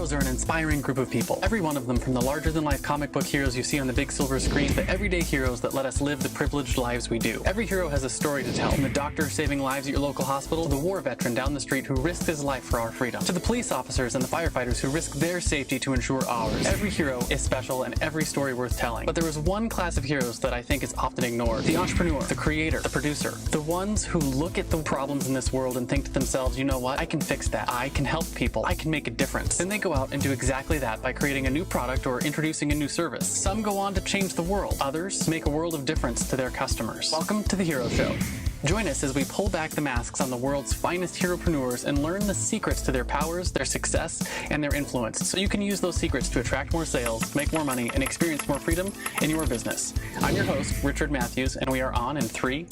Heroes are an inspiring group of people. Every one of them, from the larger-than-life comic book heroes you see on the big silver screen, to everyday heroes that let us live the privileged lives we do. Every hero has a story to tell, from the doctor saving lives at your local hospital, to the war veteran down the street who risked his life for our freedom, to the police officers and the firefighters who risk their safety to ensure ours. Every hero is special and every story worth telling. But there is one class of heroes that I think is often ignored. The entrepreneur, the creator, the producer. The ones who look at the problems in this world and think to themselves, you know what, I can fix that. I can help people. I can make a difference. Then they go out and do exactly that by creating a new product or introducing a new service. Some go on to change the world. Others make a world of difference to their customers. Welcome to The Hero Show. Join us as we pull back the masks on the world's finest heropreneurs and learn the secrets to their powers, their success, and their influence, so you can use those secrets to attract more sales, make more money, and experience more freedom in your business. I'm your host, Richard Matthews, and we are on in 3,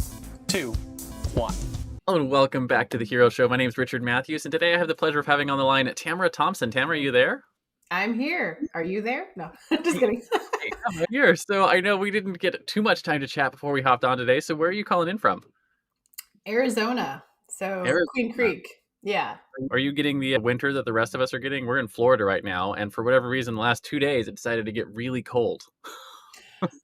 2, 1. Hello and welcome back to The Hero Show. My name is Richard Matthews, and today I have the pleasure of having on the line Tamara Thompson. Tamara, are you there? I'm here. Are you there? No, just kidding. Hey, I'm here. So I know we didn't get too much time to chat before we hopped on today. So where are you calling in from? Arizona. So Queen Creek. Yeah. Are you getting the winter that the rest of us are getting? We're in Florida right now, and for whatever reason, the last 2 days, it decided to get really cold.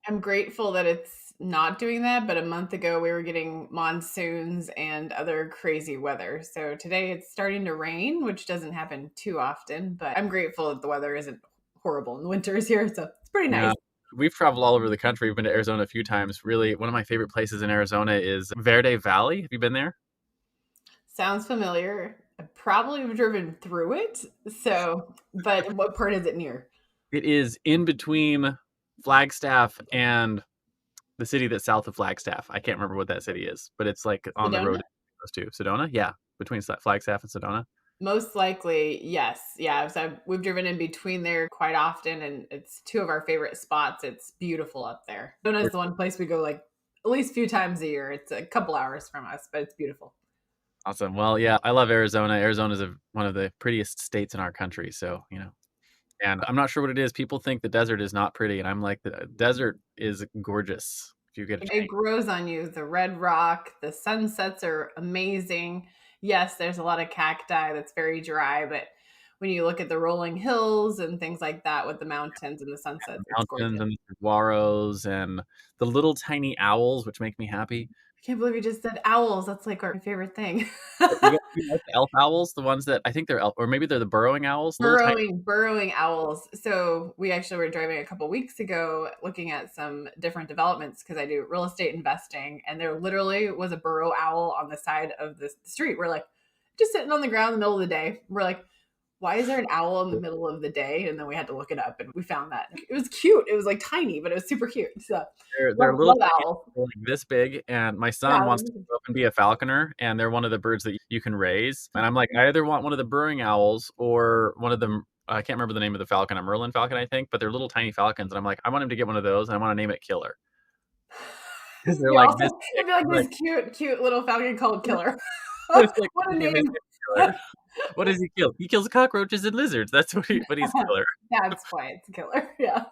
I'm grateful that it's not doing that, but a month ago we were getting monsoons and other crazy weather. So today it's starting to rain, which doesn't happen too often, but I'm grateful that the weather isn't horrible in the winters here. So it's pretty nice. Yeah. We've traveled all over the country. We've been to Arizona a few times. Really, one of my favorite places in Arizona is Verde Valley. Have you been there? Sounds familiar. I probably have driven through it. So, but what part is it near? It is in between Flagstaff and the city that's south of Flagstaff. I can't remember what that city is, but it's like on Sedona? the road those two. Sedona? Yeah, between Flagstaff and Sedona. Most likely, yes. Yeah. So we've driven in between there quite often, and it's two of our favorite spots. It's beautiful up there. Sedona is the one place we go like at least a few times a year. It's a couple hours from us, but it's beautiful. Awesome. Well, yeah, I love Arizona. Arizona is one of the prettiest states in our country. So, and I'm not sure what it is. People think the desert is not pretty. And I'm like, the desert is gorgeous. If you get a It chance. grows on you. The red rock, the sunsets are amazing. Yes, there's a lot of cacti that's very dry, but when you look at the rolling hills and things like that with the mountains and the sunsets, it's Mountains gorgeous. and the saguaros and the little tiny owls, which make me happy. I can't believe you just said owls. That's like our favorite thing. You like the elf owls, the ones that I think they're elf, or maybe they're the burrowing owls. Little tiny. Burrowing owls. So we actually were driving a couple weeks ago looking at some different developments because I do real estate investing, and there literally was a burrow owl on the side of the street. We're like just sitting on the ground in the middle of the day. We're like, why is there an owl in the middle of the day? And then we had to look it up, and we found that it was cute. It was like tiny, but it was super cute. So They're little love owls. like this big, and my son wants to grow up and be a falconer, and they're one of the birds that you can raise. And I'm like, I either want one of the burrowing owls or one of them. I can't remember the name of the falcon. A Merlin falcon, I think, but they're little tiny falcons. And I'm like, I want him to get one of those, and I want to name it Killer. Because they're like this. It'd be like this cute little falcon called Killer. Like, what a name! What does he kill? He kills cockroaches and lizards. That's what he's Killer. That's why it's Killer. Yeah.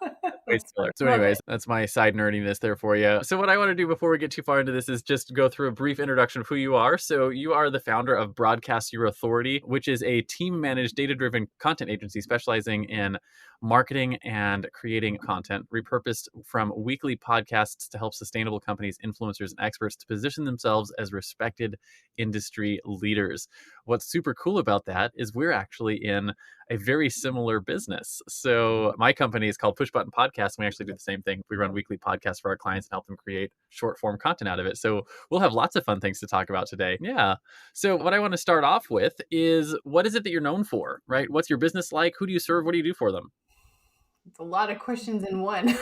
Killer. So anyways, that's my side nerdiness there for you. So what I want to do before we get too far into this is just go through a brief introduction of who you are. So you are the founder of Broadcast Your Authority, which is a team-managed, data-driven content agency specializing in marketing and creating content repurposed from weekly podcasts to help sustainable companies, influencers, and experts to position themselves as respected industry leaders. What's super cool about that is we're actually in a very similar business. So my company is called Push Button Podcast, and we actually do the same thing. We run weekly podcasts for our clients and help them create short form content out of it. So we'll have lots of fun things to talk about today. Yeah. So what I want to start off with is, what is it that you're known for, right? What's your business like? Who do you serve? What do you do for them? It's a lot of questions in one.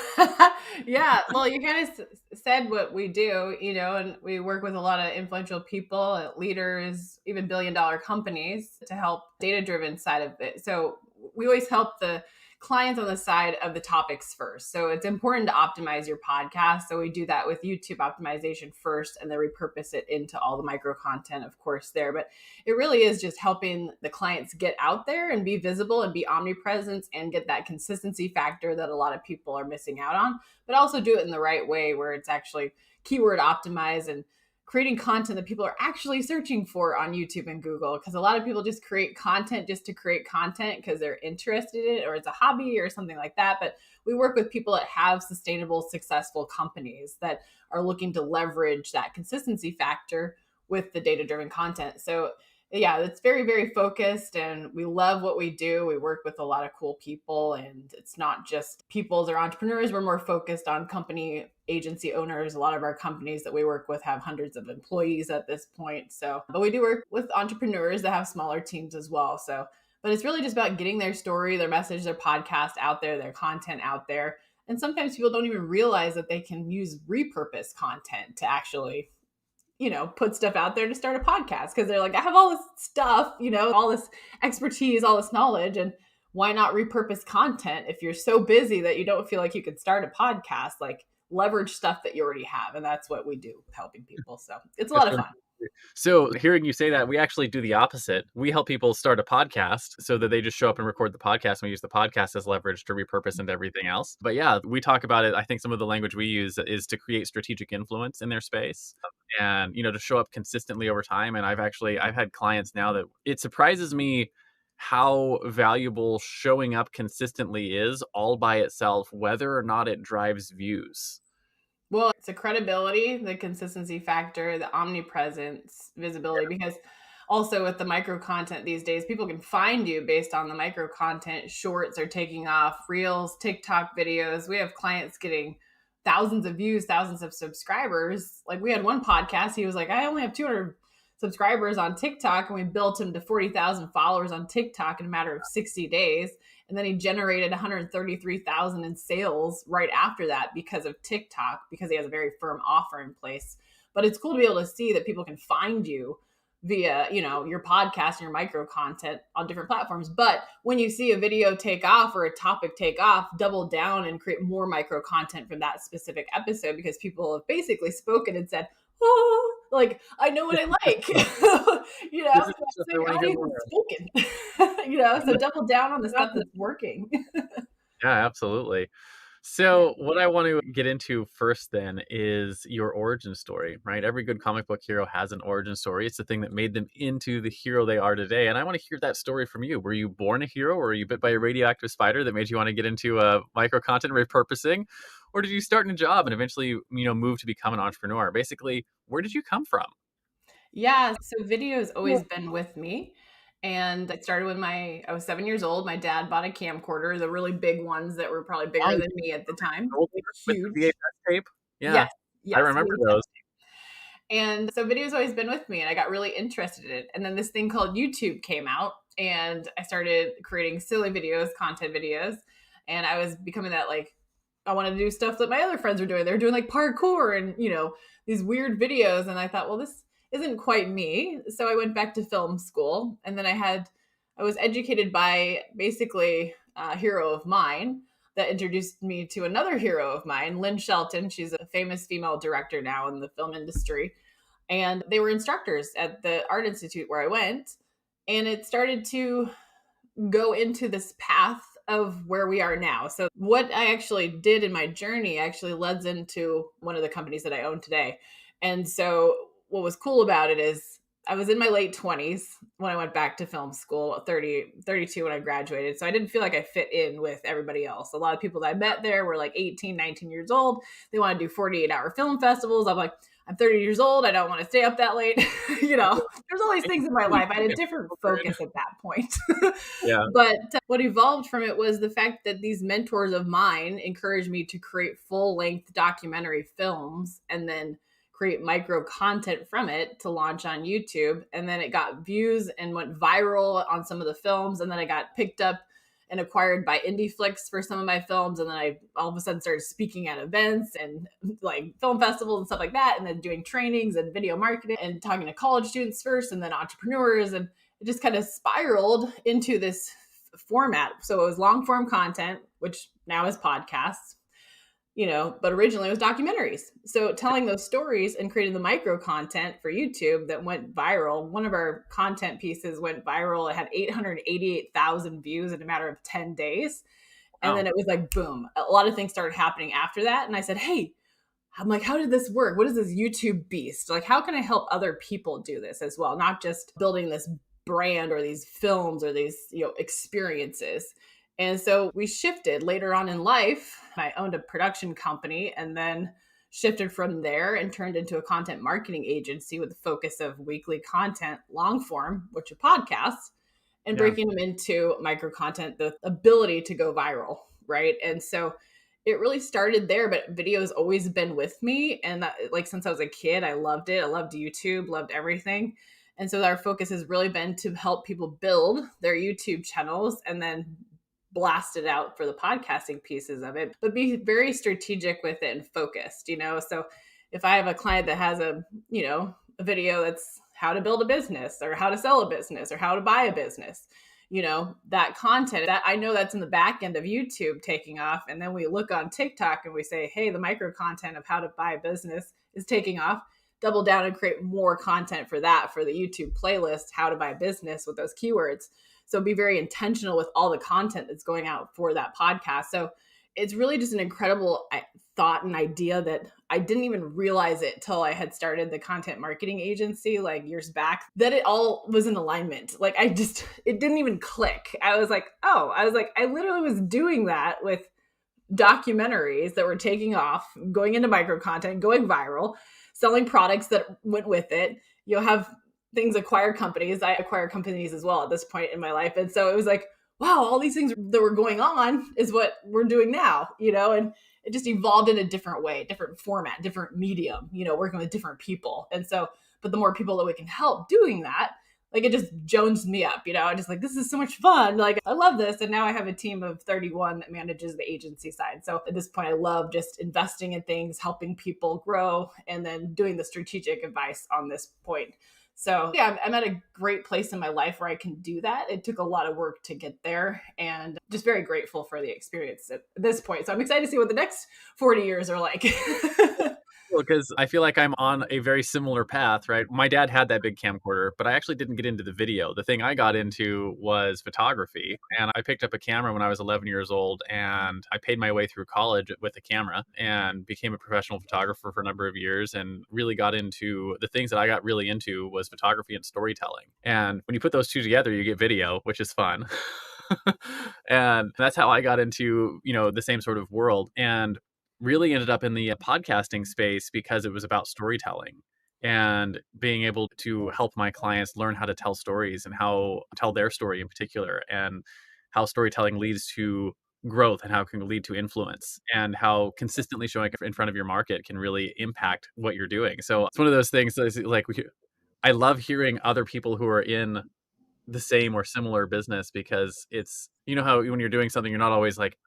Yeah. Well, you kind of said what we do, and we work with a lot of influential people, leaders, even billion-dollar companies to help data-driven side of it. So we always help the clients on the side of the topics first. So it's important to optimize your podcast. So we do that with YouTube optimization first, and then repurpose it into all the micro content, of course, there. But it really is just helping the clients get out there and be visible and be omnipresent and get that consistency factor that a lot of people are missing out on, but also do it in the right way where it's actually keyword optimized and creating content that people are actually searching for on YouTube and Google. Because a lot of people just create content just to create content because they're interested in it or it's a hobby or something like that. But we work with people that have sustainable, successful companies that are looking to leverage that consistency factor with the data-driven content. So yeah, it's very, very focused and we love what we do. We work with a lot of cool people and it's not just people, they're entrepreneurs. We're more focused on company agency owners. A lot of our companies that we work with have hundreds of employees at this point. So, but we do work with entrepreneurs that have smaller teams as well. So, but it's really just about getting their story, their message, their podcast out there, their content out there. And sometimes people don't even realize that they can use repurposed content to actually put stuff out there to start a podcast because they're like, I have all this stuff, all this expertise, all this knowledge. And why not repurpose content if you're so busy that you don't feel like you could start a podcast? Like leverage stuff that you already have. And that's what we do helping people. So it's a lot of fun. So hearing you say that, we actually do the opposite. We help people start a podcast so that they just show up and record the podcast. And we use the podcast as leverage to repurpose into everything else. But yeah, we talk about it. I think some of the language we use is to create strategic influence in their space and, to show up consistently over time. And I've had clients now that it surprises me how valuable showing up consistently is all by itself, whether or not it drives views. Well, it's the credibility, the consistency factor, the omnipresence, visibility, because also with the micro content these days, people can find you based on the micro content. Shorts are taking off, reels, TikTok videos. We have clients getting thousands of views, thousands of subscribers. Like we had one podcast, he was like, I only have 200 subscribers on TikTok, and we built him to 40,000 followers on TikTok in a matter of 60 days. And then he generated 133,000 in sales right after that because of TikTok, because he has a very firm offer in place. But it's cool to be able to see that people can find you via, your podcast and your micro content on different platforms. But when you see a video take off or a topic take off, double down and create more micro content from that specific episode, because people have basically spoken and said, oh, like, I know what I like, so the audience has spoken, so double down on the stuff that's working. Yeah, absolutely. So what I want to get into first then is your origin story, right? Every good comic book hero has an origin story. It's the thing that made them into the hero they are today. And I want to hear that story from you. Were you born a hero, or were you bit by a radioactive spider that made you want to get into micro content repurposing? Or did you start in a job and eventually, move to become an entrepreneur? Basically, where did you come from? Yeah, so video has always been with me. And it started when I was 7 years old. My dad bought a camcorder, the really big ones that were probably bigger than me at the time. With Huge. the VHS tape? Yeah, Yes, I remember those. And so video's always been with me, and I got really interested in it. And then this thing called YouTube came out, and I started creating silly videos, content videos. And I was becoming that, like, I wanted to do stuff that my other friends were doing. They were doing like parkour and, these weird videos. And I thought, well, this isn't quite me. So I went back to film school, and then I was educated by basically a hero of mine that introduced me to another hero of mine, Lynn Shelton. She's a famous female director now in the film industry. And they were instructors at the Art Institute where I went. And it started to go into this path of where we are now. So what I actually did in my journey actually leads into one of the companies that I own today. And so what was cool about it is I was in my late 20s when I went back to film school, 32 when I graduated. So I didn't feel like I fit in with everybody else. A lot of people that I met there were like 18, 19 years old. They want to do 48-hour film festivals. I'm like, I'm 30 years old. I don't want to stay up that late. There's all these things in my life. I had a different focus at that point. Yeah. But what evolved from it was the fact that these mentors of mine encouraged me to create full-length documentary films and then create micro content from it to launch on YouTube. And then it got views and went viral on some of the films. And then I got picked up and acquired by Indie Flicks for some of my films. And then I all of a sudden started speaking at events and like film festivals and stuff like that. And then doing trainings and video marketing and talking to college students first and then entrepreneurs. And it just kind of spiraled into this format. So it was long form content, which now is podcasts. But originally it was documentaries. So telling those stories and creating the micro content for YouTube that went viral. One of our content pieces went viral. It had 888,000 views in a matter of 10 days. And then it was like, boom, a lot of things started happening after that. And I said, hey, I'm like, how did this work? What is this YouTube beast? Like, how can I help other people do this as well? Not just building this brand or these films or these, experiences. And so we shifted later on in life. I owned a production company and then shifted from there and turned into a content marketing agency with the focus of weekly content, long form, which are podcasts, and Yeah. breaking them into micro content, the ability to go viral. Right. And so it really started there, but video has always been with me. And that, like, since I was a kid, I loved it. I loved YouTube, loved everything. And so our focus has really been to help people build their YouTube channels and then blast it out for the podcasting pieces of it, but be very strategic with it and focused, So if I have a client that has a video that's how to build a business or how to sell a business or how to buy a business, that content that I know that's in the back end of YouTube taking off. And then we look on TikTok and we say, hey, the micro content of how to buy a business is taking off. Double down and create more content for that, for the YouTube playlist, how to buy a business with those keywords. So be very intentional with all the content that's going out for that podcast. So it's really just an incredible thought and idea that I didn't even realize it till I had started the content marketing agency like years back, that it all was in alignment. Like it didn't even click. I was like, I literally was doing that with documentaries that were taking off, going into micro content, going viral, selling products that went with it. You'll have things acquire companies. I acquire companies as well at this point in my life. And so it was like, wow, all these things that were going on is what we're doing now, and it just evolved in a different way, different format, different medium, working with different people. And so, but the more people that we can help doing that, like it just jonesed me up, I just like, this is so much fun. Like, I love this. And now I have a team of 31 that manages the agency side. So at this point, I love just investing in things, helping people grow, and then doing the strategic advice on this point. So yeah, I'm at a great place in my life where I can do that. It took a lot of work to get there and just very grateful for the experience at this point. So I'm excited to see what the next 40 years are like. Because I feel like I'm on a very similar path, right? My dad had that big camcorder, but I actually didn't get into the video. The thing I got into was photography, and I picked up a camera when I was 11 years old, and I paid my way through college with a camera and became a professional photographer for a number of years, and really got into the things that I got really into was photography and storytelling. And when you put those two together, you get video, which is fun. And that's how I got into, the same sort of world. And really ended up in the podcasting space because it was about storytelling and being able to help my clients learn how to tell stories and how to tell their story in particular, and how storytelling leads to growth and how it can lead to influence, and how consistently showing up in front of your market can really impact what you're doing. So it's one of those things that is like, I love hearing other people who are in the same or similar business, because it's, how when you're doing something, you're not always like,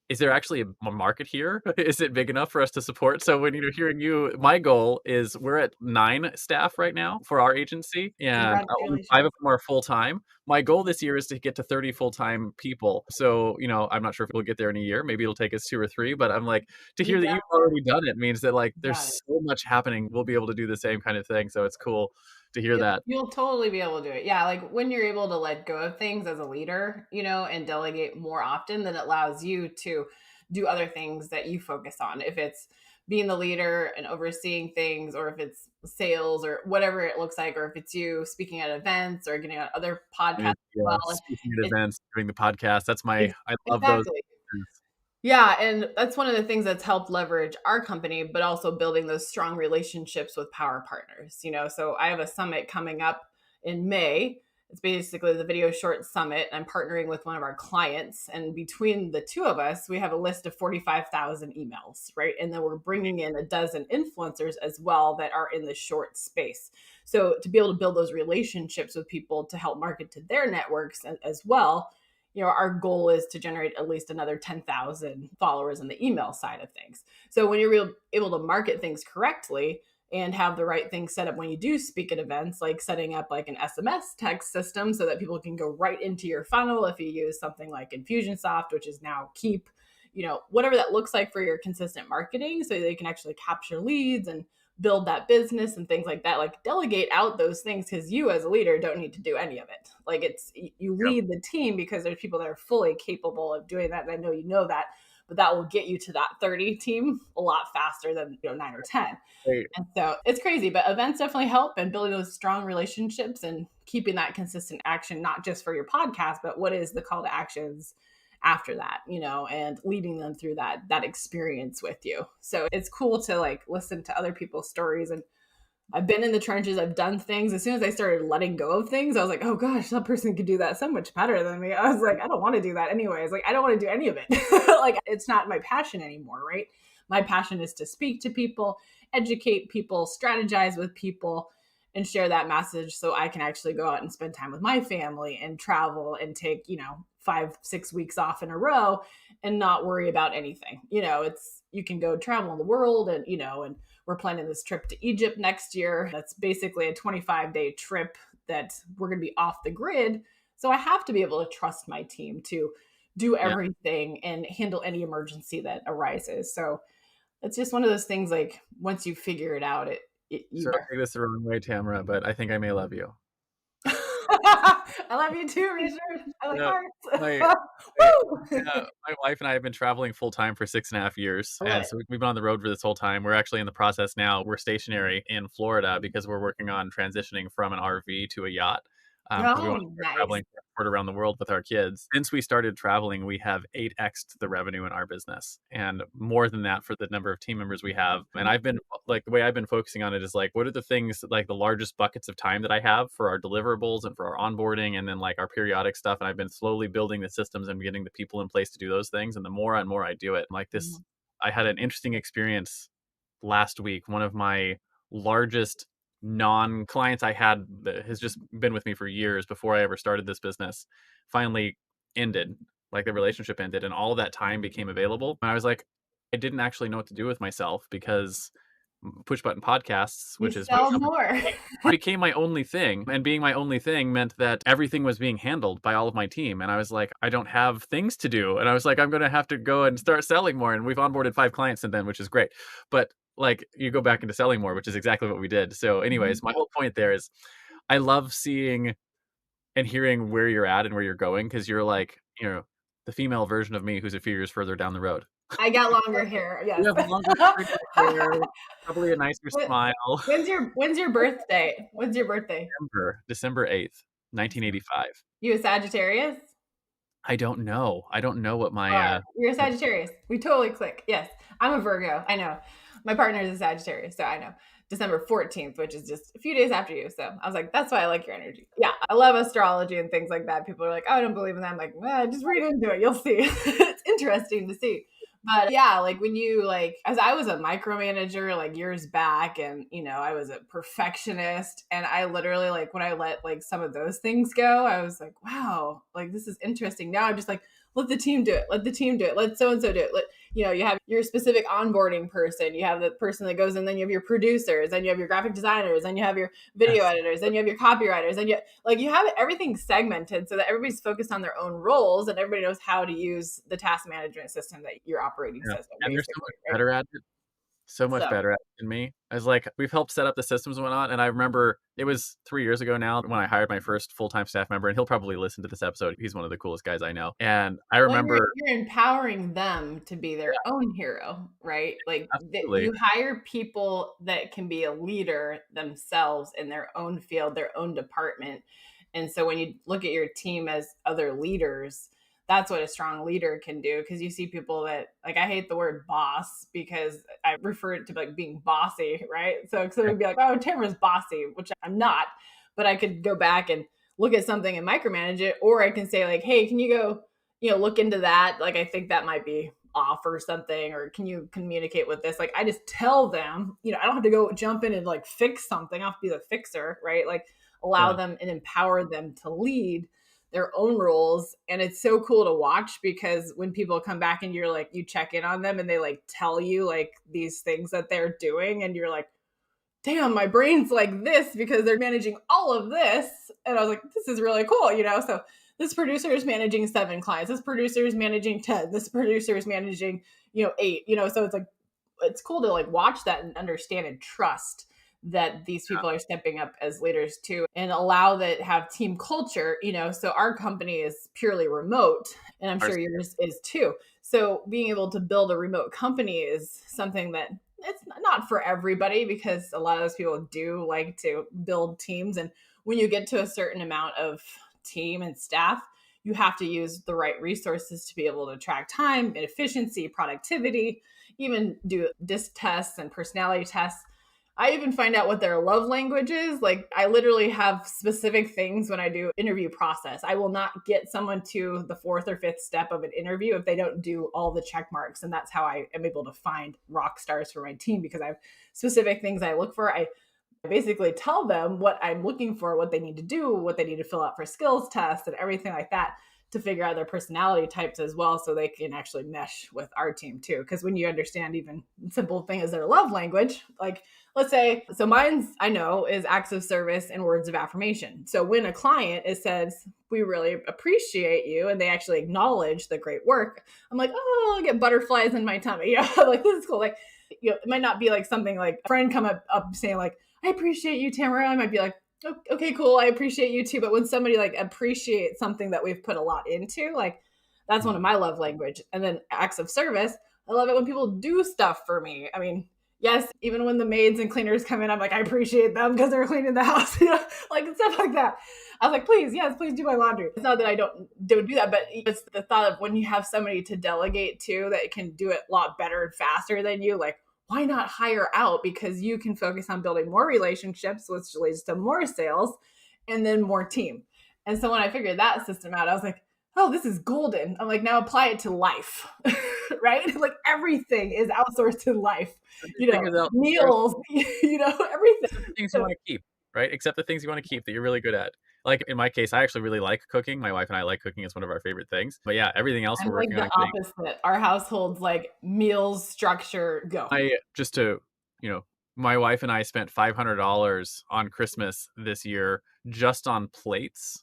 is there actually a market here? Is it big enough for us to support? So when you're hearing you, my goal is we're at 9 staff right now for our agency, and only 5 of them are full-time. My goal this year is to get to 30 full-time people. So, I'm not sure if we'll get there in a year. Maybe it'll take us 2 or 3, but I'm like, to hear that you've already done it means that like there's so much happening. We'll be able to do the same kind of thing. So it's cool to hear that. You'll totally be able to do it. Yeah. Like when you're able to let go of things as a leader, and delegate more often, then it allows you to do other things that you focus on. If it's being the leader and overseeing things, or if it's sales or whatever it looks like, or if it's you speaking at events or getting on other podcasts. Speaking at events, doing the podcast. That's I love those. Yeah. And that's one of the things that's helped leverage our company, but also building those strong relationships with power partners. So I have a summit coming up in May. It's basically the Video Short Summit. I'm partnering with one of our clients. And between the two of us, we have a list of 45,000 emails, right? And then we're bringing in a dozen influencers as well that are in the short space. So to be able to build those relationships with people to help market to their networks as well, our goal is to generate at least another 10,000 followers on the email side of things. So when you're able to market things correctly and have the right things set up when you do speak at events, like setting up like an SMS text system so that people can go right into your funnel if you use something like Infusionsoft, which is now Keep, whatever that looks like for your consistent marketing, so they can actually capture leads and build that business and things like that. Like delegate out those things, because you as a leader don't need to do any of it. Like you lead the team because there's people that are fully capable of doing that. And I know you know that, but that will get you to that 30 team a lot faster than 9 or 10. Right. And so it's crazy, but events definitely help, and building those strong relationships and keeping that consistent action, not just for your podcast, but what is the call to actions after that, and leading them through that experience with you. So it's cool to like listen to other people's stories. And I've been in the trenches. I've done things. As soon as I started letting go of things, I was like, oh gosh, that person could do that so much better than me. I was like, I don't want to do that anyways. Like, I don't want to do any of it. Like, it's not my passion anymore, right? My passion is to speak to people, educate people, strategize with people, and share that message so I can actually go out and spend time with my family and travel and take, 5-6 weeks off in a row and not worry about anything. You can go travel in the world and, and we're planning this trip to Egypt next year. That's basically a 25-day trip that we're going to be off the grid. So I have to be able to trust my team to do everything and handle any emergency that arises. So it's just one of those things, like once you figure it out, So I take this the wrong way, Tamara, but I think I may love you. I love you too, Richard. I like hearts. My wife and I have been traveling full time for 6.5 years. Right. And so we've been on the road for this whole time. We're actually in the process now. We're stationary in Florida because we're working on transitioning from an RV to a yacht. We want to start Nice. traveling around the world with our kids. Since we started traveling, we have 8x'd the revenue in our business, and more than that for the number of team members we have. And I've been like, the way I've been focusing on it is like, what are the things, like the largest buckets of time that I have for our deliverables and for our onboarding, and then like our periodic stuff. And I've been slowly building the systems and getting the people in place to do those things. And the more and more I do it, like this, I had an interesting experience last week. One of my largest non-clients I had that has just been with me for years before I ever started this business finally ended. Like the relationship ended, and all of that time became available. And I was like, I didn't actually know what to do with myself, because Push Button Podcasts, which is sell more, became my only thing. And being my only thing meant that everything was being handled by all of my team. And I was like, I don't have things to do. And I was like, I'm going to have to go and start selling more. And we've onboarded 5 clients since then, which is great. But like, you go back into selling more, which is exactly what we did. So anyways, my whole point there is I love seeing and hearing where you're at and where you're going, because you're like, the female version of me who's a few years further down the road. I got longer hair. Yes. You have longer hair, probably a nicer smile. When's your birthday? When's your birthday? December 8th, 1985. You a Sagittarius? I don't know what my You're a Sagittarius. We totally click. Yes. I'm a Virgo. I know. My partner is a Sagittarius, so I know. December 14th, which is just a few days after you. So I was like, that's why I like your energy. Yeah, I love astrology and things like that. People are like, oh, I don't believe in that. I'm like, well, just read into it. You'll see. It's interesting to see. But yeah, like when you as I was a micromanager like years back, and I was a perfectionist, and I literally when I let some of those things go, I was like, wow, like this is interesting. Now I'm just like, let the team do it. Let the team do it. Let so-and-so do it. You have your specific onboarding person. You have the person that goes in, then you have your producers, then you have your graphic designers, then you have your video editors, then you have your copywriters, and you have everything segmented so that everybody's focused on their own roles and everybody knows how to use the task management system that your operating system. And they're so much better at it. So much better at it than me. I was like, we've helped set up the systems and whatnot. And I remember it was 3 years ago now when I hired my first full-time staff member, and he'll probably listen to this episode. He's one of the coolest guys I know. And I remember you're empowering them to be their own hero, right? Like you hire people that can be a leader themselves in their own field, their own department. And so when you look at your team as other leaders, that's what a strong leader can do. Because you see people that I hate the word boss because I refer it to being bossy, right? So it would be like, oh, Tamara's bossy, which I'm not, but I could go back and look at something and micromanage it. Or I can say hey, can you go, look into that? I think that might be off or something, or can you communicate with this? I just tell them, I don't have to go jump in and fix something. I have to be the fixer, right? Allow them and empower them to lead their own roles. And it's so cool to watch, because when people come back and you're you check in on them and they tell you these things that they're doing, and you're like, damn, my brain's like this because they're managing all of this. And I was like, this is really cool, so this producer is managing 7 clients, this producer is managing 10, this producer is managing 8, so it's it's cool to watch that and understand and trust that these people are stepping up as leaders too, and allow that have team culture, so our company is purely remote, and I'm sure yours is too. So being able to build a remote company is something that it's not for everybody, because a lot of those people do like to build teams. And when you get to a certain amount of team and staff, you have to use the right resources to be able to track time and efficiency, productivity, even do disc tests and personality tests. I even find out what their love language is. Like, I literally have specific things when I do interview process. I will not get someone to the fourth or fifth step of an interview if they don't do all the check marks. And that's how I am able to find rock stars for my team, because I have specific things I look for. I basically tell them what I'm looking for, what they need to do, what they need to fill out for skills tests and everything like that, to figure out their personality types as well, so they can actually mesh with our team too. Because when you understand even simple thing as their love language, like, let's say, so mine's, I know, is acts of service and words of affirmation. So when a client says, we really appreciate you, and they actually acknowledge the great work, I'm like, oh, I get butterflies in my tummy. Like, this is cool. Like, it might not be like something like a friend come up saying like, I appreciate you, Tamara. I might be like, okay, cool, I appreciate you too. But when somebody like appreciates something that we've put a lot into, like, that's one of my love language. And then acts of service, I love it when people do stuff for me. I mean, yes, even when the maids and cleaners come in, I'm like, I appreciate them because they're cleaning the house, like stuff like that. I was like, please, yes, please do my laundry. It's not that I don't do that, but it's the thought of when you have somebody to delegate to that can do it a lot better and faster than you, like, why not hire out? Because you can focus on building more relationships, which leads to more sales and then more team. And so when I figured that system out, I was like, oh, this is golden. I'm like, now apply it to life, right? Like, everything is outsourced to life, meals, everything. Things you want to keep, right? Except the things you want to keep that you're really good at. Like in my case, I actually really like cooking. My wife and I like cooking. It's one of our favorite things. But yeah, everything else I'm we're like working the on getting. opposite. Our household's like meals, structure, go. My wife and I spent $500 on Christmas this year just on plates,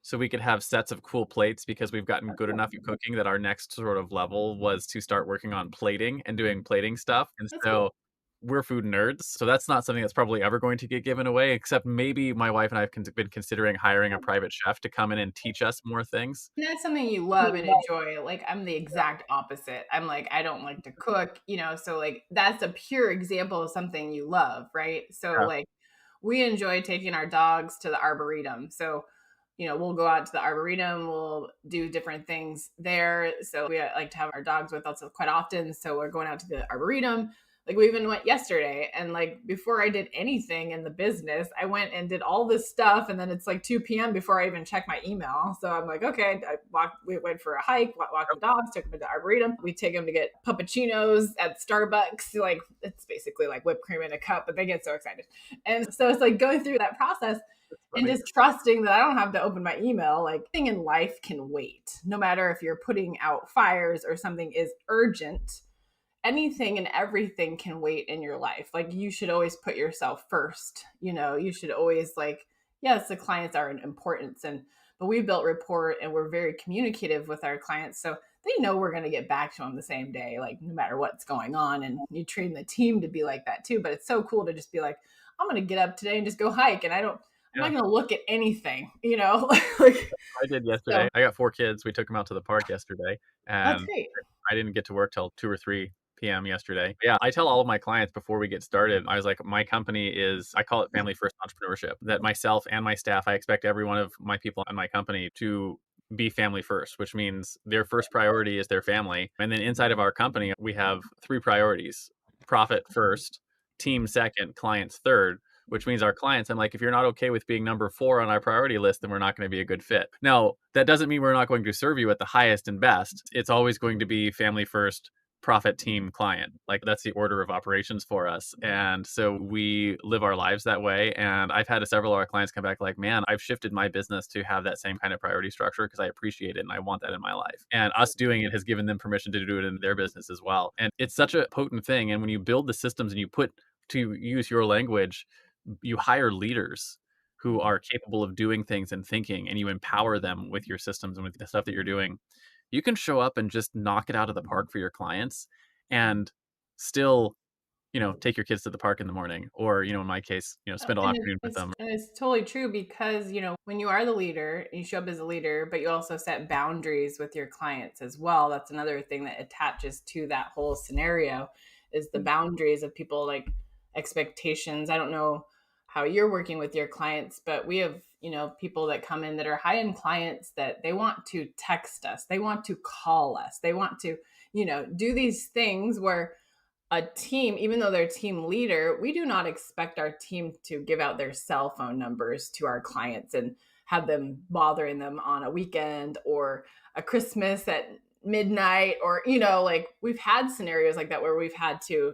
so we could have sets of cool plates, because we've gotten good enough at cooking that our next sort of level was to start working on plating and doing plating stuff. And That's so cool. we're food nerds, so that's not something that's probably ever going to get given away, except maybe my wife and I have been considering hiring a private chef to come in and teach us more things. And that's something you love and enjoy. Like, I'm the exact opposite. I'm like, I don't like to cook, so like, that's a pure example of something you love, right? So Yeah. like, we enjoy taking our dogs to the arboretum. So, we'll go out to the arboretum, we'll do different things there. So we like to have our dogs with us quite often. So we're going out to the arboretum. Like, we even went yesterday, and like, before I did anything in the business, I went and did all this stuff. And then it's like 2 p.m. before I even check my email. So I'm like, okay, we went for a hike, walked the dogs, took them to the arboretum. We take them to get puppuccinos at Starbucks. Like, it's basically like whipped cream in a cup, but they get so excited. And so it's like going through that process and just trusting that I don't have to open my email. Like, thing in life can wait, no matter if you're putting out fires or something is urgent. Anything and everything can wait in your life. Like, you should always put yourself first. You should always, like, yes, the clients are an importance, but we built rapport and we're very communicative with our clients. So they know we're going to get back to them the same day, like, no matter what's going on. And you train the team to be like that too. But it's so cool to just be like, I'm going to get up today and just go hike. And I'm not going to look at anything, like, I did yesterday. I got 4 kids. We took them out to the park yesterday, that's and great. I didn't get to work till 2 or 3 p.m. yesterday. Yeah, I tell all of my clients before we get started, I was like, my company I call it family first entrepreneurship, that myself and my staff, I expect every one of my people in my company to be family first, which means their first priority is their family. And then inside of our company, we have 3 priorities: profit first, team second, clients third. Which means our clients, I'm like, if you're not okay with being number 4 on our priority list, then we're not going to be a good fit. Now, that doesn't mean we're not going to serve you at the highest and best. It's always going to be family first, profit, team, client. Like, that's the order of operations for us. And so we live our lives that way. And I've had several of our clients come back like, man, I've shifted my business to have that same kind of priority structure because I appreciate it and I want that in my life. And us doing it has given them permission to do it in their business as well. And it's such a potent thing. And when you build the systems and you put, to use your language, you hire leaders who are capable of doing things and thinking, and you empower them with your systems and with the stuff that you're doing, you can show up and just knock it out of the park for your clients and still take your kids to the park in the morning, or, in my case, spend all And afternoon with them. it's totally true because, when you are the leader, you show up as a leader, but you also set boundaries with your clients as well. That's another thing that attaches to that whole scenario is the boundaries of people, like expectations. I don't know how you're working with your clients, but we have, people that come in that are high-end clients that they want to text us, they want to call us, they want to, do these things where a team, even though they're team leader, we do not expect our team to give out their cell phone numbers to our clients and have them bothering them on a weekend or a Christmas at midnight, or, like we've had scenarios like that where we've had to,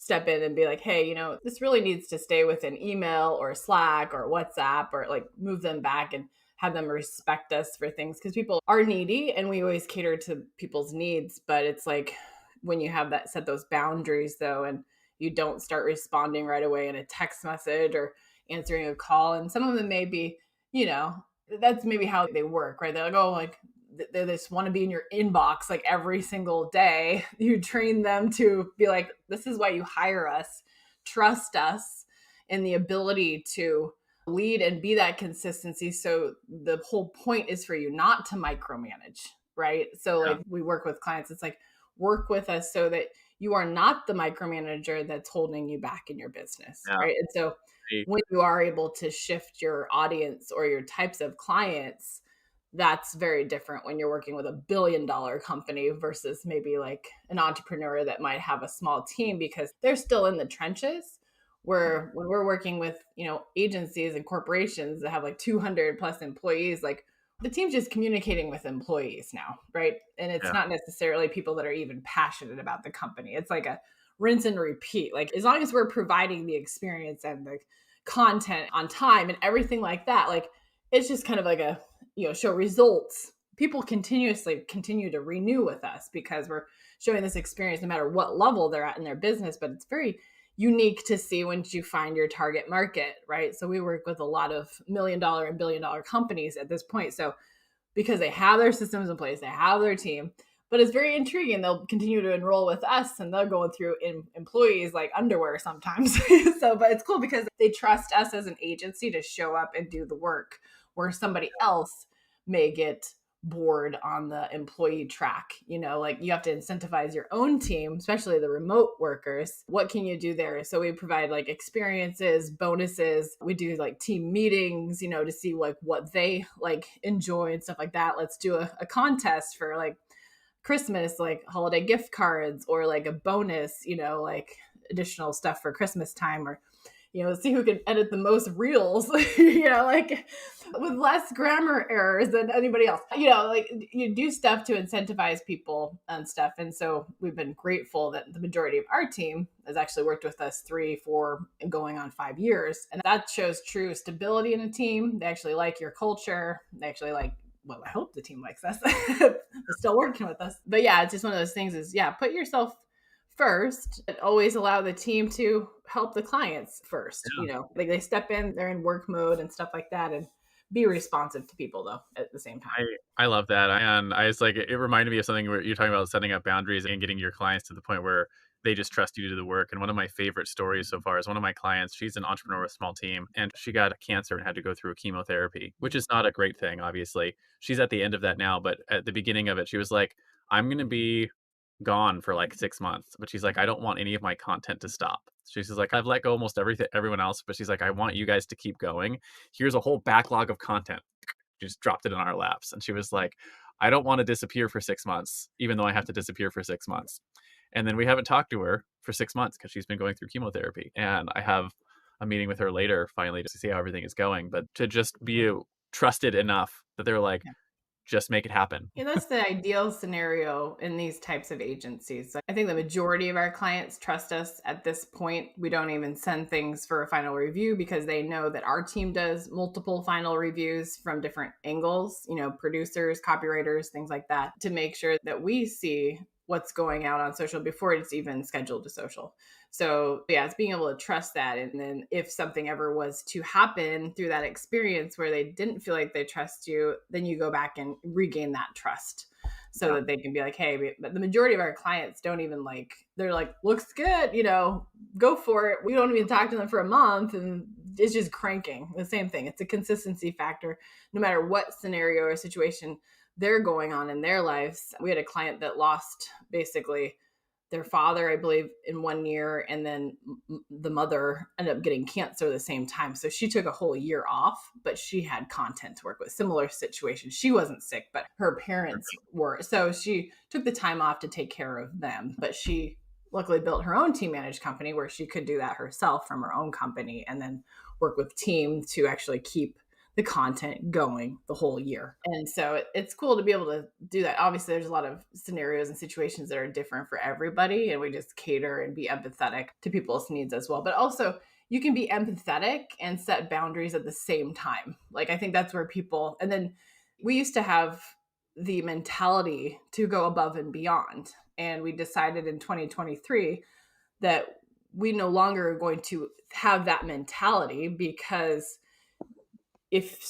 step in and be like, hey, this really needs to stay within email or Slack or WhatsApp, or like move them back and have them respect us for things, because people are needy and we always cater to people's needs. But it's like, when you have that, set those boundaries though, and you don't start responding right away in a text message or answering a call. And some of them may be, that's maybe how they work, right? They're like, oh, like they just want to be in your inbox like every single day. You train them to be like, this is why you hire us, trust us in the ability to lead and be that consistency. So the whole point is for you not to micromanage, right? So like we work with clients, it's like, work with us so that you are not the micromanager that's holding you back in your business, right? And so when you are able to shift your audience or your types of clients, that's very different when you're working with $1 billion company versus maybe like an entrepreneur that might have a small team, because they're still in the trenches. Where when we're working with, agencies and corporations that have like 200 plus employees, like the team's just communicating with employees now, right? And it's not necessarily people that are even passionate about the company. It's like a rinse and repeat. Like as long as we're providing the experience and the content on time and everything like that, like it's just kind of like a, show results. People continue to renew with us because we're showing this experience no matter what level they're at in their business. But it's very unique to see once you find your target market, right? So we work with a lot of $1 million and $1 billion companies at this point. So because they have their systems in place, they have their team, but it's very intriguing. They'll continue to enroll with us and they're going through employees like underwear sometimes. But it's cool because they trust us as an agency to show up and do the work, where somebody else may get bored on the employee track. Like you have to incentivize your own team, especially the remote workers. What can you do there? So we provide like experiences, bonuses. We do like team meetings, to see like what they like enjoy and stuff like that. Let's do a contest for like Christmas, like holiday gift cards, or like a bonus, like additional stuff for Christmas time, or see who can edit the most reels, like with less grammar errors than anybody else. Like you do stuff to incentivize people and stuff. And so we've been grateful that the majority of our team has actually worked with us 3, 4, and going on 5 years. And that shows true stability in a team. They actually like your culture. They actually like, well, I hope the team likes us. They're still working with us. But yeah, it's just one of those things is, put yourself first, and always allow the team to help the clients first. Like they step in, they're in work mode and stuff like that, and be responsive to people though at the same time. I love that. And I was like, it reminded me of something where you're talking about setting up boundaries and getting your clients to the point where they just trust you to do the work. And one of my favorite stories so far is one of my clients. She's an entrepreneur with a small team, and she got cancer and had to go through a chemotherapy, which is not a great thing, obviously. She's at the end of that now, but at the beginning of it, she was like, I'm going to be gone for like 6 months, but she's like, I don't want any of my content to stop. She's like, I've let go almost everyone else, but she's like, I want you guys to keep going. Here's a whole backlog of content. Just dropped it in our laps. And she was like, I don't want to disappear for 6 months, even though I have to disappear for 6 months. And then we haven't talked to her for 6 months because she's been going through chemotherapy. And I have a meeting with her later, finally, to see how everything is going, but to just be trusted enough that they're like, just make it happen. That's the ideal scenario in these types of agencies. I think the majority of our clients trust us at this point. We don't even send things for a final review because they know that our team does multiple final reviews from different angles, producers, copywriters, things like that, to make sure that we see what's going out on social before it's even scheduled to social. So it's being able to trust that. And then if something ever was to happen through that experience where they didn't feel like they trust you, then you go back and regain that trust. so that they can be like, hey, but the majority of our clients don't even like, they're like, looks good, go for it. We don't even talk to them for a month and it's just cranking. The same thing. It's a consistency factor, no matter what scenario or situation they're going on in their lives. We had a client that lost basically their father, I believe, in 1 year, and then the mother ended up getting cancer at the same time. So she took a whole year off, but she had content to work with. Similar situation. She wasn't sick, but her parents were. So she took the time off to take care of them. But she luckily built her own team managed company where she could do that herself from her own company and then work with team to actually keep the content going the whole year. And so it's cool to be able to do that. Obviously, there's a lot of scenarios and situations that are different for everybody, and we just cater and be empathetic to people's needs as well. But also, you can be empathetic and set boundaries at the same time. Like, I think that's where people, and then we used to have the mentality to go above and beyond. And we decided in 2023 that we no longer are going to have that mentality, because if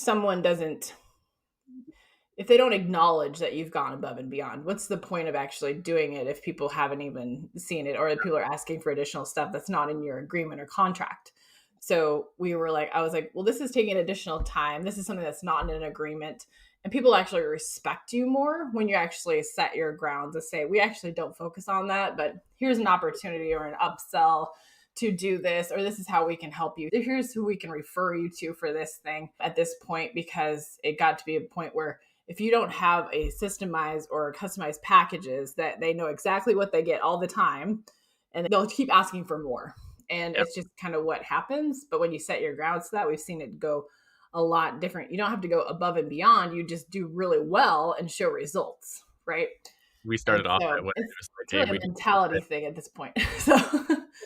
they don't acknowledge that you've gone above and beyond, what's the point of actually doing it if people haven't even seen it, or if people are asking for additional stuff that's not in your agreement or contract? So I was like, well, this is taking additional time. This is something that's not in an agreement. And people actually respect you more when you actually set your grounds and say, we actually don't focus on that, but here's an opportunity or an upsell to do this, or this is how we can help you. Here's who we can refer you to for this thing at this point, because it got to be a point where if you don't have a systemized or customized packages that they know exactly what they get all the time, and they'll keep asking for more. And It's just kind of what happens. But when you set your grounds to that, we've seen it go a lot different. You don't have to go above and beyond. You just do really well and show results, right? We started off that way. It's really a mentality thing at this point. So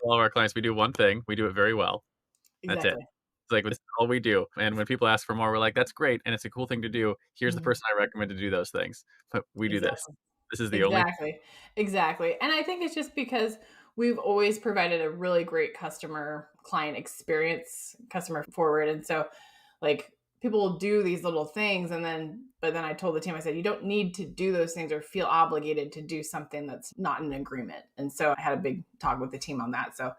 all of our clients, we do one thing, we do it very well. That's it. It's like, this is all we do. And when people ask for more, we're like, that's great. And it's a cool thing to do. Here's the person I recommend to do those things. But we do this. This is the only. Exactly. And I think it's just because we've always provided a really great client experience, customer forward. And so like, people will do these little things, but then I told the team, I said, you don't need to do those things or feel obligated to do something that's not an agreement. And so I had a big talk with the team on that. So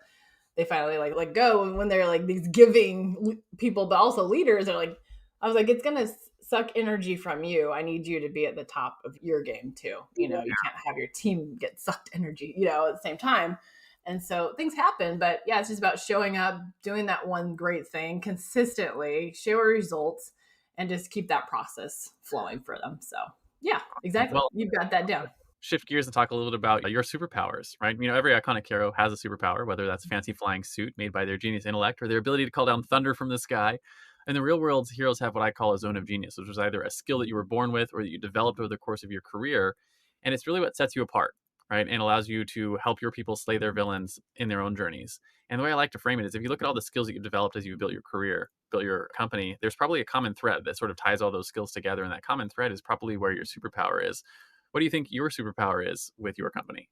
they finally let go. And when they're like these giving people, but also leaders, are like, I was like, it's going to suck energy from you. I need you to be at the top of your game too. You can't have your team get sucked energy, at the same time. And so things happen, but yeah, it's just about showing up, doing that one great thing consistently, show results, and just keep that process flowing for them. So yeah, exactly. Well, you've got that down. Shift gears and talk a little bit about your superpowers, right? Every iconic hero has a superpower, whether that's a fancy flying suit made by their genius intellect or their ability to call down thunder from the sky. In the real world, heroes have what I call a zone of genius, which is either a skill that you were born with or that you developed over the course of your career. And it's really what sets you apart, right? And allows you to help your people slay their villains in their own journeys. And the way I like to frame it is, if you look at all the skills that you've developed as you built your career, built your company, there's probably a common thread that sort of ties all those skills together. And that common thread is probably where your superpower is. What do you think your superpower is with your company?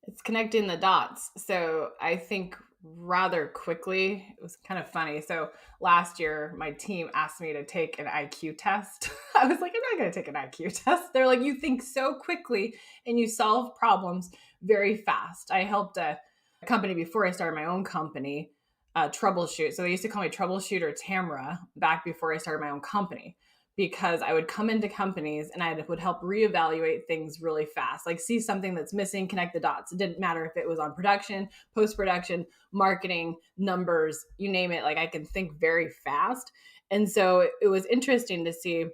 It's connecting the dots. So I think rather quickly, it was kind of funny. So last year, my team asked me to take an IQ test. I was like, I'm not going to take an IQ test. They're like, you think so quickly and you solve problems very fast. I helped a company before I started my own company troubleshoot. So they used to call me troubleshooter Tamara back before I started my own company, because I would come into companies and I would help reevaluate things really fast, like see something that's missing, connect the dots. It didn't matter if it was on production, post-production, marketing, numbers, you name it. Like, I can think very fast. And so it was interesting to see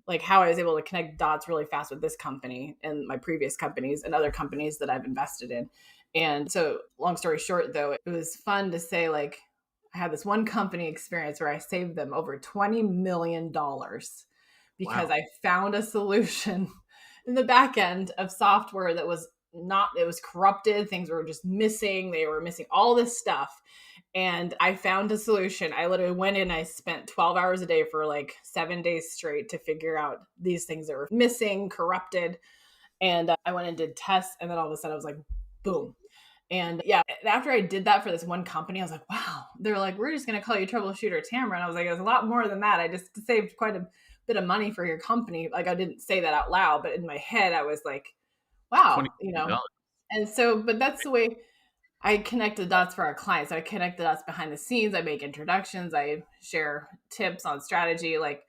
like how I was able to connect dots really fast with this company and my previous companies and other companies that I've invested in. And so long story short, though, it was fun to say, like, I had this one company experience where I saved them over $20 million because I found a solution in the back end of software that was it was corrupted. Things were just missing. They were missing all this stuff. And I found a solution. I literally went in, I spent 12 hours a day for like 7 days straight to figure out these things that were missing, corrupted. And I went and did tests. And then all of a sudden I was like, boom. And yeah, after I did that for this one company, I was like, wow. They're like, we're just going to call you troubleshooter Tamara. And I was like, it was a lot more than that. I just saved quite bit of money for your company. Like, I didn't say that out loud, but in my head, I was like, wow, $20 million. And so, but that's the way I connect the dots for our clients. I connect the dots behind the scenes. I make introductions. I share tips on strategy, like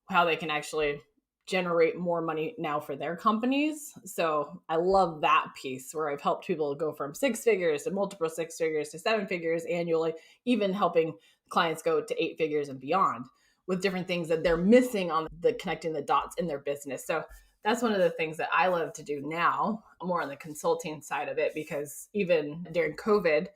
how they can actually generate more money now for their companies. So I love that piece where I've helped people go from 6 figures to multiple 6 figures to 7 figures annually, even helping clients go to 8 figures and beyond with different things that they're missing on the connecting the dots in their business. So that's one of the things that I love to do now, more on the consulting side of it, because even during COVID,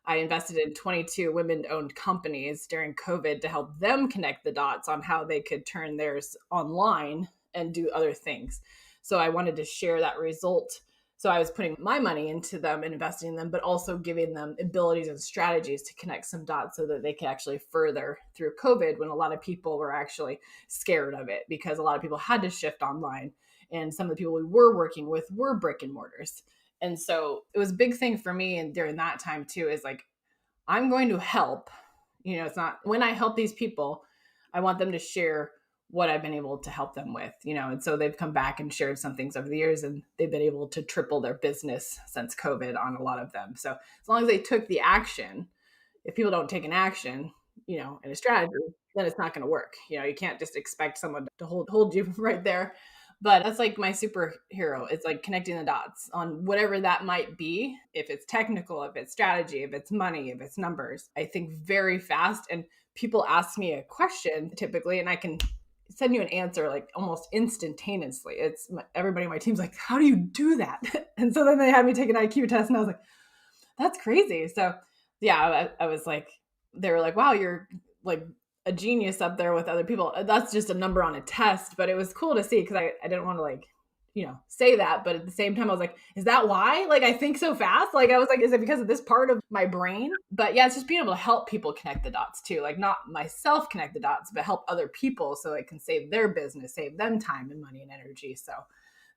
I invested in 22 women-owned companies during COVID to help them connect the dots on how they could turn theirs online and do other things. So I wanted to share that result. So I was putting my money into them and investing in them, but also giving them abilities and strategies to connect some dots so that they can actually further through COVID, when a lot of people were actually scared of it because a lot of people had to shift online. And some of the people we were working with were brick and mortars. And so it was a big thing for me. And during that time too, is like, I'm going to help, it's not when I help these people, I want them to share what I've been able to help them with, and so they've come back and shared some things over the years, and they've been able to triple their business since COVID on a lot of them. So as long as they took the action, if people don't take an action, in a strategy, then it's not going to work. You can't just expect someone to hold you right there. But that's like my superhero. It's like connecting the dots on whatever that might be. If it's technical, if it's strategy, if it's money, if it's numbers, I think very fast. And people ask me a question typically, and I can send you an answer like almost instantaneously. Everybody on my team's like, how do you do that? And so then they had me take an IQ test, and I was like, that's crazy. So yeah, I was like, they were like, wow, you're like a genius up there with other people. That's just a number on a test, but it was cool to see because I didn't want to say that, but at the same time I was like, is that why I think so fast? I was like, is it because of this part of my brain? But yeah, it's just being able to help people connect the dots too, not myself connect the dots, but help other people so it can save their business, save them time and money and energy. So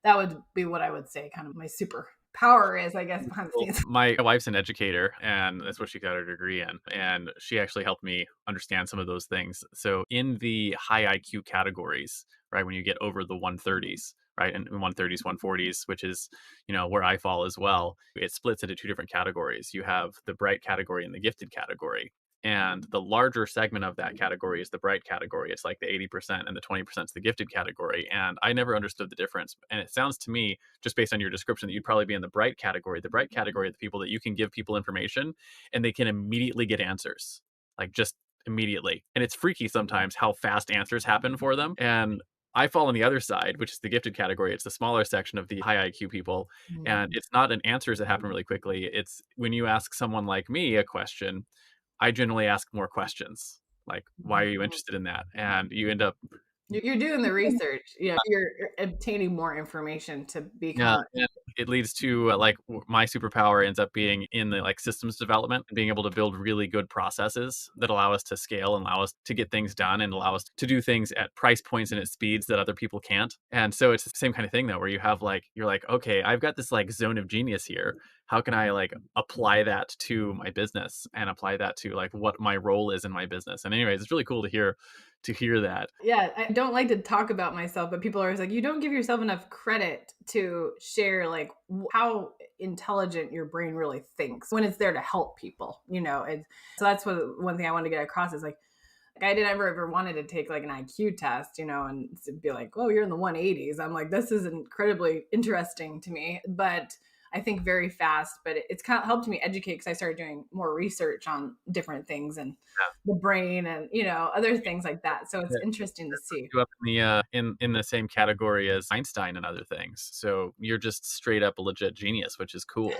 that would be what I would say kind of my superpower is, I guess, behind the scenes. My wife's an educator, and that's what she got her degree in. And she actually helped me understand some of those things. So in the high IQ categories, right, when you get over the 130s, right, and 130s, 140s, which is, where I fall as well, it splits into 2 different categories. You have the bright category and the gifted category. And the larger segment of that category is the bright category. It's like the 80%, and the 20% is the gifted category. And I never understood the difference. And it sounds to me, just based on your description, that you'd probably be in the bright category. The bright category are the people that you can give people information and they can immediately get answers, just immediately. And it's freaky sometimes how fast answers happen for them. And I fall on the other side, which is the gifted category. It's the smaller section of the high IQ people. And it's not an answers that happen really quickly. It's when you ask someone like me a question, I generally ask more questions, like, why are you interested in that? And you end up... You're doing the research. You're obtaining more information to become. And it leads to my superpower ends up being in the systems development, being able to build really good processes that allow us to scale and allow us to get things done and allow us to do things at price points and at speeds that other people can't. And so it's the same kind of thing though, where you have you're like, okay, I've got this zone of genius here. How can I apply that to my business and apply that to what my role is in my business? And anyways, it's really cool to hear that. Yeah, I don't like to talk about myself, but people are always like, you don't give yourself enough credit to share how intelligent your brain really thinks when it's there to help people, And so that's one thing I wanted to get across is I didn't ever wanted to take an IQ test, and be like, oh, you're in the 180s. I'm like, this is incredibly interesting to me, but I think very fast, but it's kind of helped me educate because I started doing more research on different things and the brain and, other things like that. So it's interesting to see. You up in the same category as Einstein and other things. So you're just straight up a legit genius, which is cool.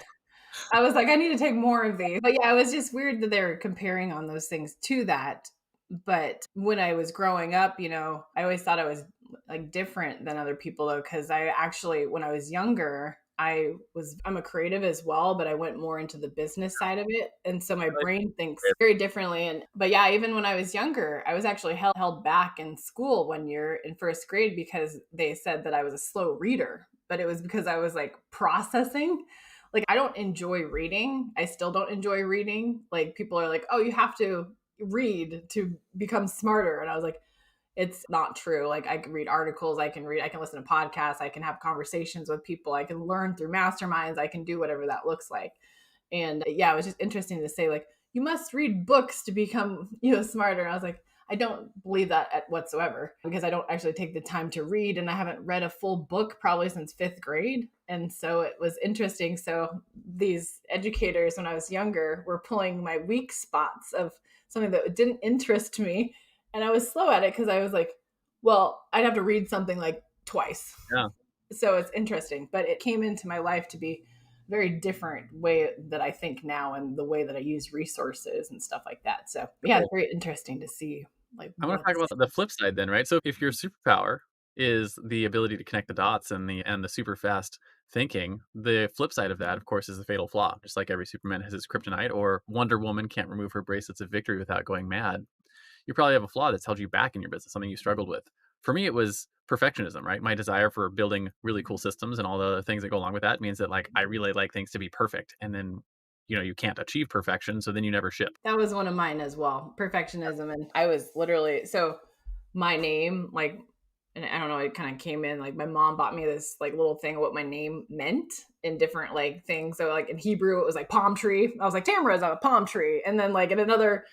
I was like, I need to take more of these. But yeah, it was just weird that they were comparing on those things to that. But when I was growing up, I always thought I was different than other people though, because I actually, when I was younger, I'm a creative as well, but I went more into the business side of it. And so my brain thinks very differently. But yeah, even when I was younger, I was actually held back in school one year in first grade because they said that I was a slow reader, but it was because I was processing. I don't enjoy reading. I still don't enjoy reading. People are like, oh, you have to read to become smarter. And I was like, it's not true. Like I can read articles, I can listen to podcasts, I can have conversations with people, I can learn through masterminds, I can do whatever that looks like. And yeah, it was just interesting to say, like, you must read books to become, smarter. And I was like, I don't believe that whatsoever, because I don't actually take the time to read, and I haven't read a full book probably since 5th grade. And so it was interesting. So these educators, when I was younger, were pulling my weak spots of something that didn't interest me. And I was slow at it because I was like, well, I'd have to read something like twice. Yeah. So it's interesting, but it came into my life to be very different way that I think now, and the way that I use resources and stuff like that. So yeah, it's very interesting to see. Like, I want to talk about the flip side then, right? So if your superpower is the ability to connect the dots and the super fast thinking, the flip side of that, of course, is the fatal flaw. Just like every Superman has his kryptonite, or Wonder Woman can't remove her bracelets of victory without going mad. You probably have a flaw that's held you back in your business, something you struggled with. For me, it was perfectionism, right? My desire for building really cool systems and all the other things that go along with that means that, like, I really like things to be perfect. And then, you can't achieve perfection. So then you never ship. That was one of mine as well, perfectionism. And I was literally, so my name, like, and I don't know, it kind of came in, like, my mom bought me this like little thing of what my name meant in different like things. So like in Hebrew, it was like palm tree. I was like, Tamara is a palm tree. And then like in another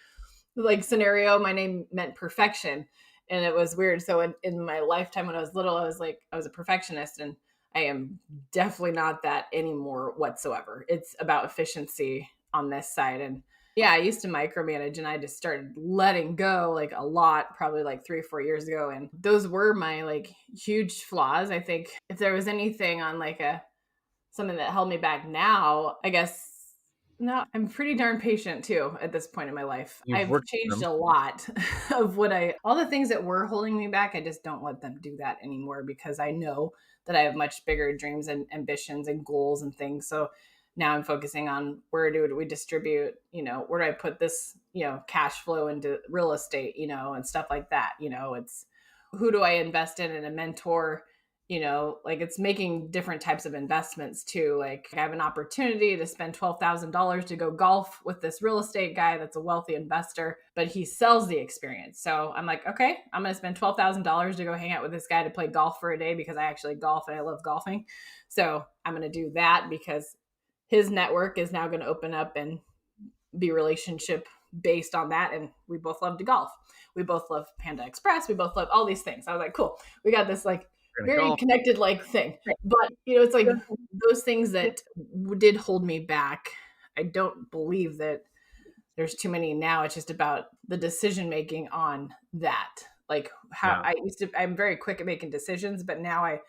like scenario, my name meant perfection. And it was weird. So in my lifetime when I was little, I was a perfectionist, and I am definitely not that anymore whatsoever. It's about efficiency on this side. And yeah, I used to micromanage, and I just started letting go like a lot, probably like 3 or 4 years ago. And those were my like huge flaws. I think if there was anything on like something that held me back now, I guess, no, I'm pretty darn patient too at this point in my life. I've changed a lot of all the things that were holding me back. I just don't let them do that anymore, because I know that I have much bigger dreams and ambitions and goals and things. So now I'm focusing on where do we distribute, where do I put this, cash flow into real estate, and stuff like that. It's who do I invest in, and a mentor, like it's making different types of investments too. Like I have an opportunity to spend $12,000 to go golf with this real estate guy that's a wealthy investor, but he sells the experience. So I'm like, okay, I'm going to spend $12,000 to go hang out with this guy to play golf for a day, because I actually golf and I love golfing. So I'm going to do that because his network is now going to open up and be relationship based on that. And we both love to golf. We both love Panda Express. We both love all these things. I was like, cool. We got this like very connected like thing. But, it's like those things that did hold me back. I don't believe that there's too many now. It's just about the decision making on that. Like how I'm very quick at making decisions, but now I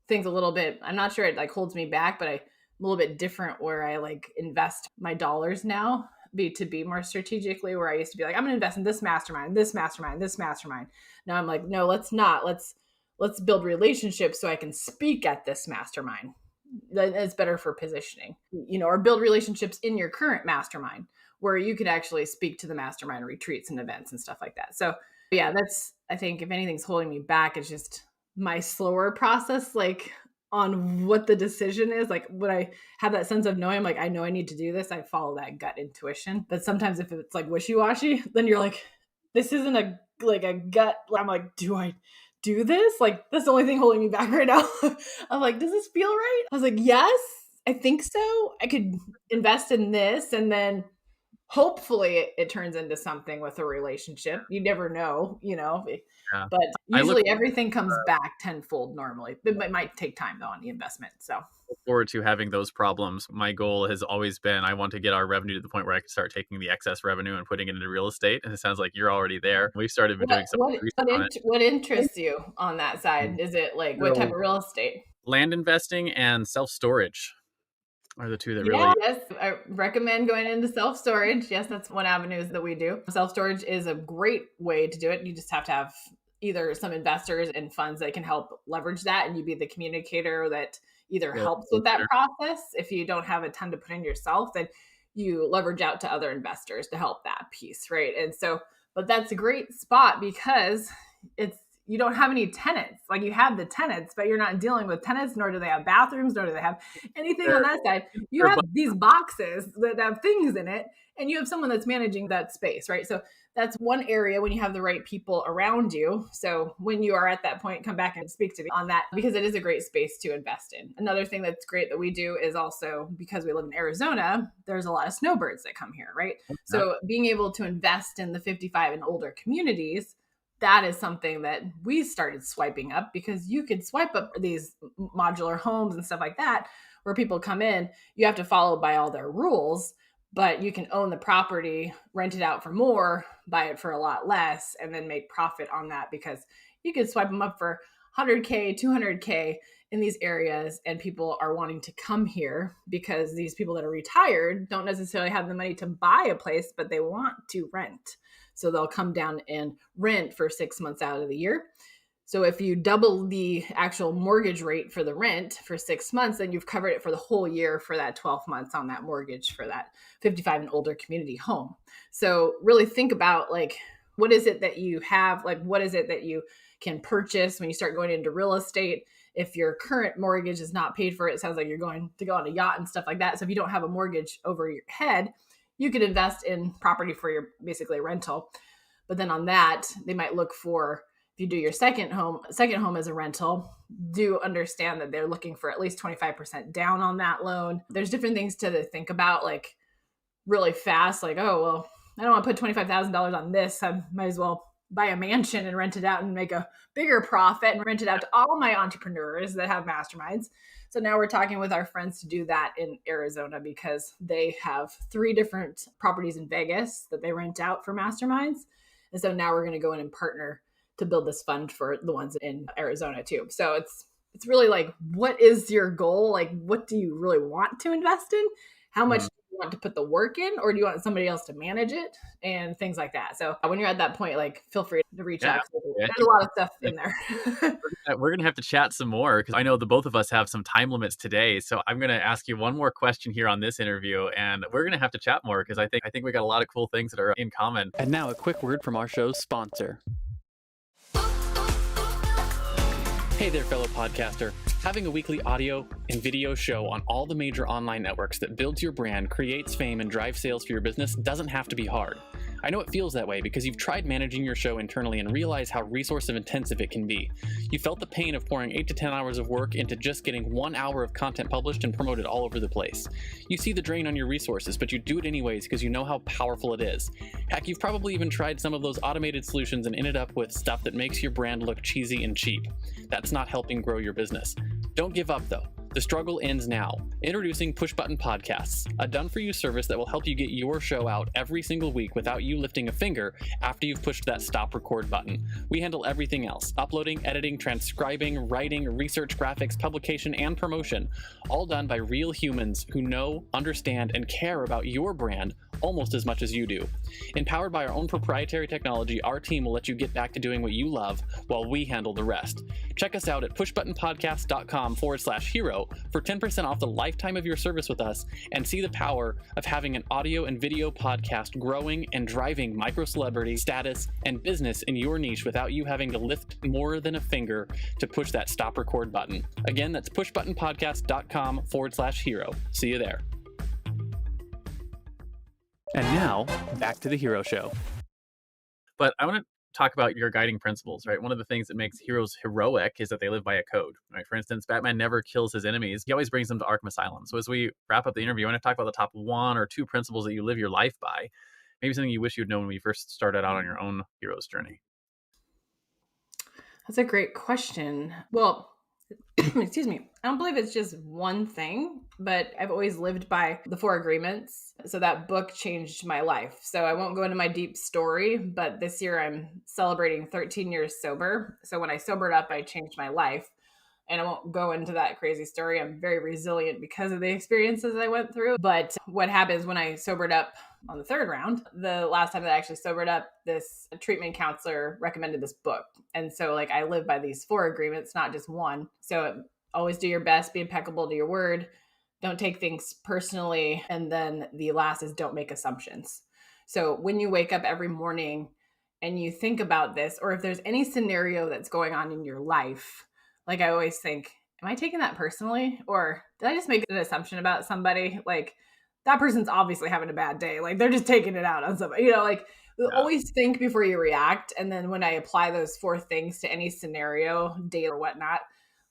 think a little bit, I'm not sure it like holds me back, but I'm a little bit different where I like invest my dollars now to be more strategically, where I used to be like, I'm going to invest in this mastermind, this mastermind, this mastermind. Now I'm like, no, let's not. Let's build relationships so I can speak at this mastermind. It's better for positioning, or build relationships in your current mastermind where you could actually speak to the mastermind retreats and events and stuff like that. So yeah, I think if anything's holding me back, it's just my slower process, like on what the decision is. Like when I have that sense of knowing, like, I know I need to do this, I follow that gut intuition. But sometimes if it's like wishy-washy, then you're like, this isn't a gut. I'm like, do I do this? Like, that's the only thing holding me back right now. I'm like, does this feel right? I was like, yes, I think so. I could invest in this, and then hopefully it turns into something with a relationship. You never know, but usually everything comes back tenfold normally. It might take time though on the investment. So look forward to having those problems. My goal has always been, I want to get our revenue to the point where I can start taking the excess revenue and putting it into real estate. And it sounds like you're already there. We've started doing some research on it. What interests you on that side? Is it like what type of real estate? Land investing and self-storage are the two that really... Yes, I recommend going into self-storage. Yes, that's one avenue that we do. Self-storage is a great way to do it. You just have to have either some investors and funds that can help leverage that, and you be the communicator that either helps with that process. If you don't have a ton to put in yourself, then you leverage out to other investors to help that piece, right? And so, but that's a great spot because it's, you don't have any tenants. Like you have the tenants, but you're not dealing with tenants, nor do they have bathrooms, nor do they have anything on that side. You have these boxes that have things in it, and you have someone that's managing that space, right? So that's one area when you have the right people around you. So when you are at that point, come back and speak to me on that, because it is a great space to invest in. Another thing that's great that we do is also, because we live in Arizona, there's a lot of snowbirds that come here, right? So being able to invest in the 55 and older communities, that is something that we started swiping up, because you could swipe up these modular homes and stuff like that where people come in. You have to follow by all their rules, but you can own the property, rent it out for more, buy it for a lot less, and then make profit on that, because you could swipe them up for 100K, 200K in these areas, and people are wanting to come here because these people that are retired don't necessarily have the money to buy a place, but they want to rent. So they'll come down and rent for 6 months out of the year. So if you double the actual mortgage rate for the rent for 6 months, then you've covered it for the whole year for that 12 months on that mortgage for that 55 and older community home. So really think about, like, what is it that you have? Like, what is it that you can purchase when you start going into real estate? If your current mortgage is not paid for, it sounds like you're going to go on a yacht and stuff like that. So if you don't have a mortgage over your head, you could invest in property for your basically rental. But then on that, they might look for, if you do your second home as a rental, do understand that they're looking for at least 25% down on that loan. There's different things to think about, like really fast, like, oh, well, I don't want to put $25,000 on this. I might as well buy a mansion and rent it out and make a bigger profit and rent it out to all my entrepreneurs that have masterminds. So now we're talking with our friends to do that in Arizona, because they have 3 different properties in Vegas that they rent out for masterminds. And so now we're going to go in and partner to build this fund for the ones in Arizona too. So it's really like, what is your goal? Like, what do you really want to invest in? How much do you want to put the work in, or do you want somebody else to manage it, and things like that? So when you're at that point, like, feel free to reach out. There's a lot of stuff in there. We're going to have to chat some more, because I know the both of us have some time limits today. So I'm going to ask you one more question here on this interview, and we're going to have to chat more, because I think we got a lot of cool things that are in common. And now a quick word from our show's sponsor. Hey there, fellow podcaster. Having a weekly audio and video show on all the major online networks that builds your brand, creates fame, and drives sales for your business doesn't have to be hard. I know it feels that way because you've tried managing your show internally and realized how resource intensive it can be. You felt the pain of pouring 8 to 10 hours of work into just getting 1 hour of content published and promoted all over the place. You see the drain on your resources, but you do it anyways because you know how powerful it is. Heck, you've probably even tried some of those automated solutions and ended up with stuff that makes your brand look cheesy and cheap. That's not helping grow your business. Don't give up though. The struggle ends now. Introducing Push Button Podcasts, a done-for-you service that will help you get your show out every single week without you lifting a finger after you've pushed that stop record button. We handle everything else: uploading, editing, transcribing, writing, research, graphics, publication, and promotion, all done by real humans who know, understand, and care about your brand almost as much as you do. Empowered by our own proprietary technology, our team will let you get back to doing what you love while we handle the rest. Check us out at pushbuttonpodcast.com/hero for 10% off the lifetime of your service with us, and see the power of having an audio and video podcast growing and driving micro celebrity status and business in your niche without you having to lift more than a finger to push that stop record button. Again, that's pushbuttonpodcast.com/hero. See you there. And now, back to the Hero Show. But I want to talk about your guiding principles, right? One of the things that makes heroes heroic is that they live by a code, right? For instance, Batman never kills his enemies. He always brings them to Arkham Asylum. So as we wrap up the interview, I want to talk about the top 1 or 2 principles that you live your life by. Maybe something you wish you'd known when you first started out on your own hero's journey. That's a great question. Well, excuse me. I don't believe it's just one thing, but I've always lived by the 4 agreements. So that book changed my life. So I won't go into my deep story, but this year I'm celebrating 13 years sober. So when I sobered up, I changed my life. And I won't go into that crazy story. I'm very resilient because of the experiences I went through. But what happens when I sobered up on the 3rd round, the last time that I actually sobered up, this treatment counselor recommended this book. And so like I live by these 4 agreements, not just one. So always do your best, be impeccable to your word. Don't take things personally. And then the last is don't make assumptions. So when you wake up every morning, and you think about this, or if there's any scenario that's going on in your life, like I always think, am I taking that personally? Or did I just make an assumption about somebody? Like that person's obviously having a bad day. Like they're just taking it out on somebody, like always think before you react. And then when I apply those 4 things to any scenario, date or whatnot,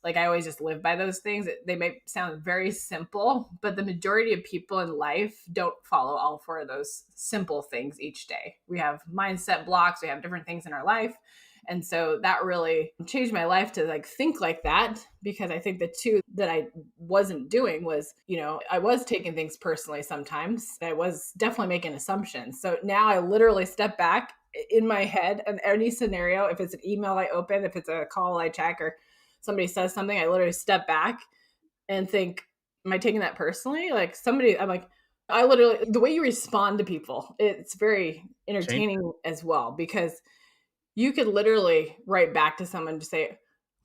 like I always just live by those things. They may sound very simple, but the majority of people in life don't follow all 4 of those simple things each day. We have mindset blocks, we have different things in our life. And so that really changed my life to like think like that, because I think the 2 that I wasn't doing was, I was taking things personally sometimes. I was definitely making assumptions. So now I literally step back in my head and any scenario, if it's an email I open, if it's a call I check, or somebody says something, I literally step back and think, am I taking that personally? Like I'm like, I literally, the way you respond to people, it's very entertaining as well, because you could literally write back to someone to say,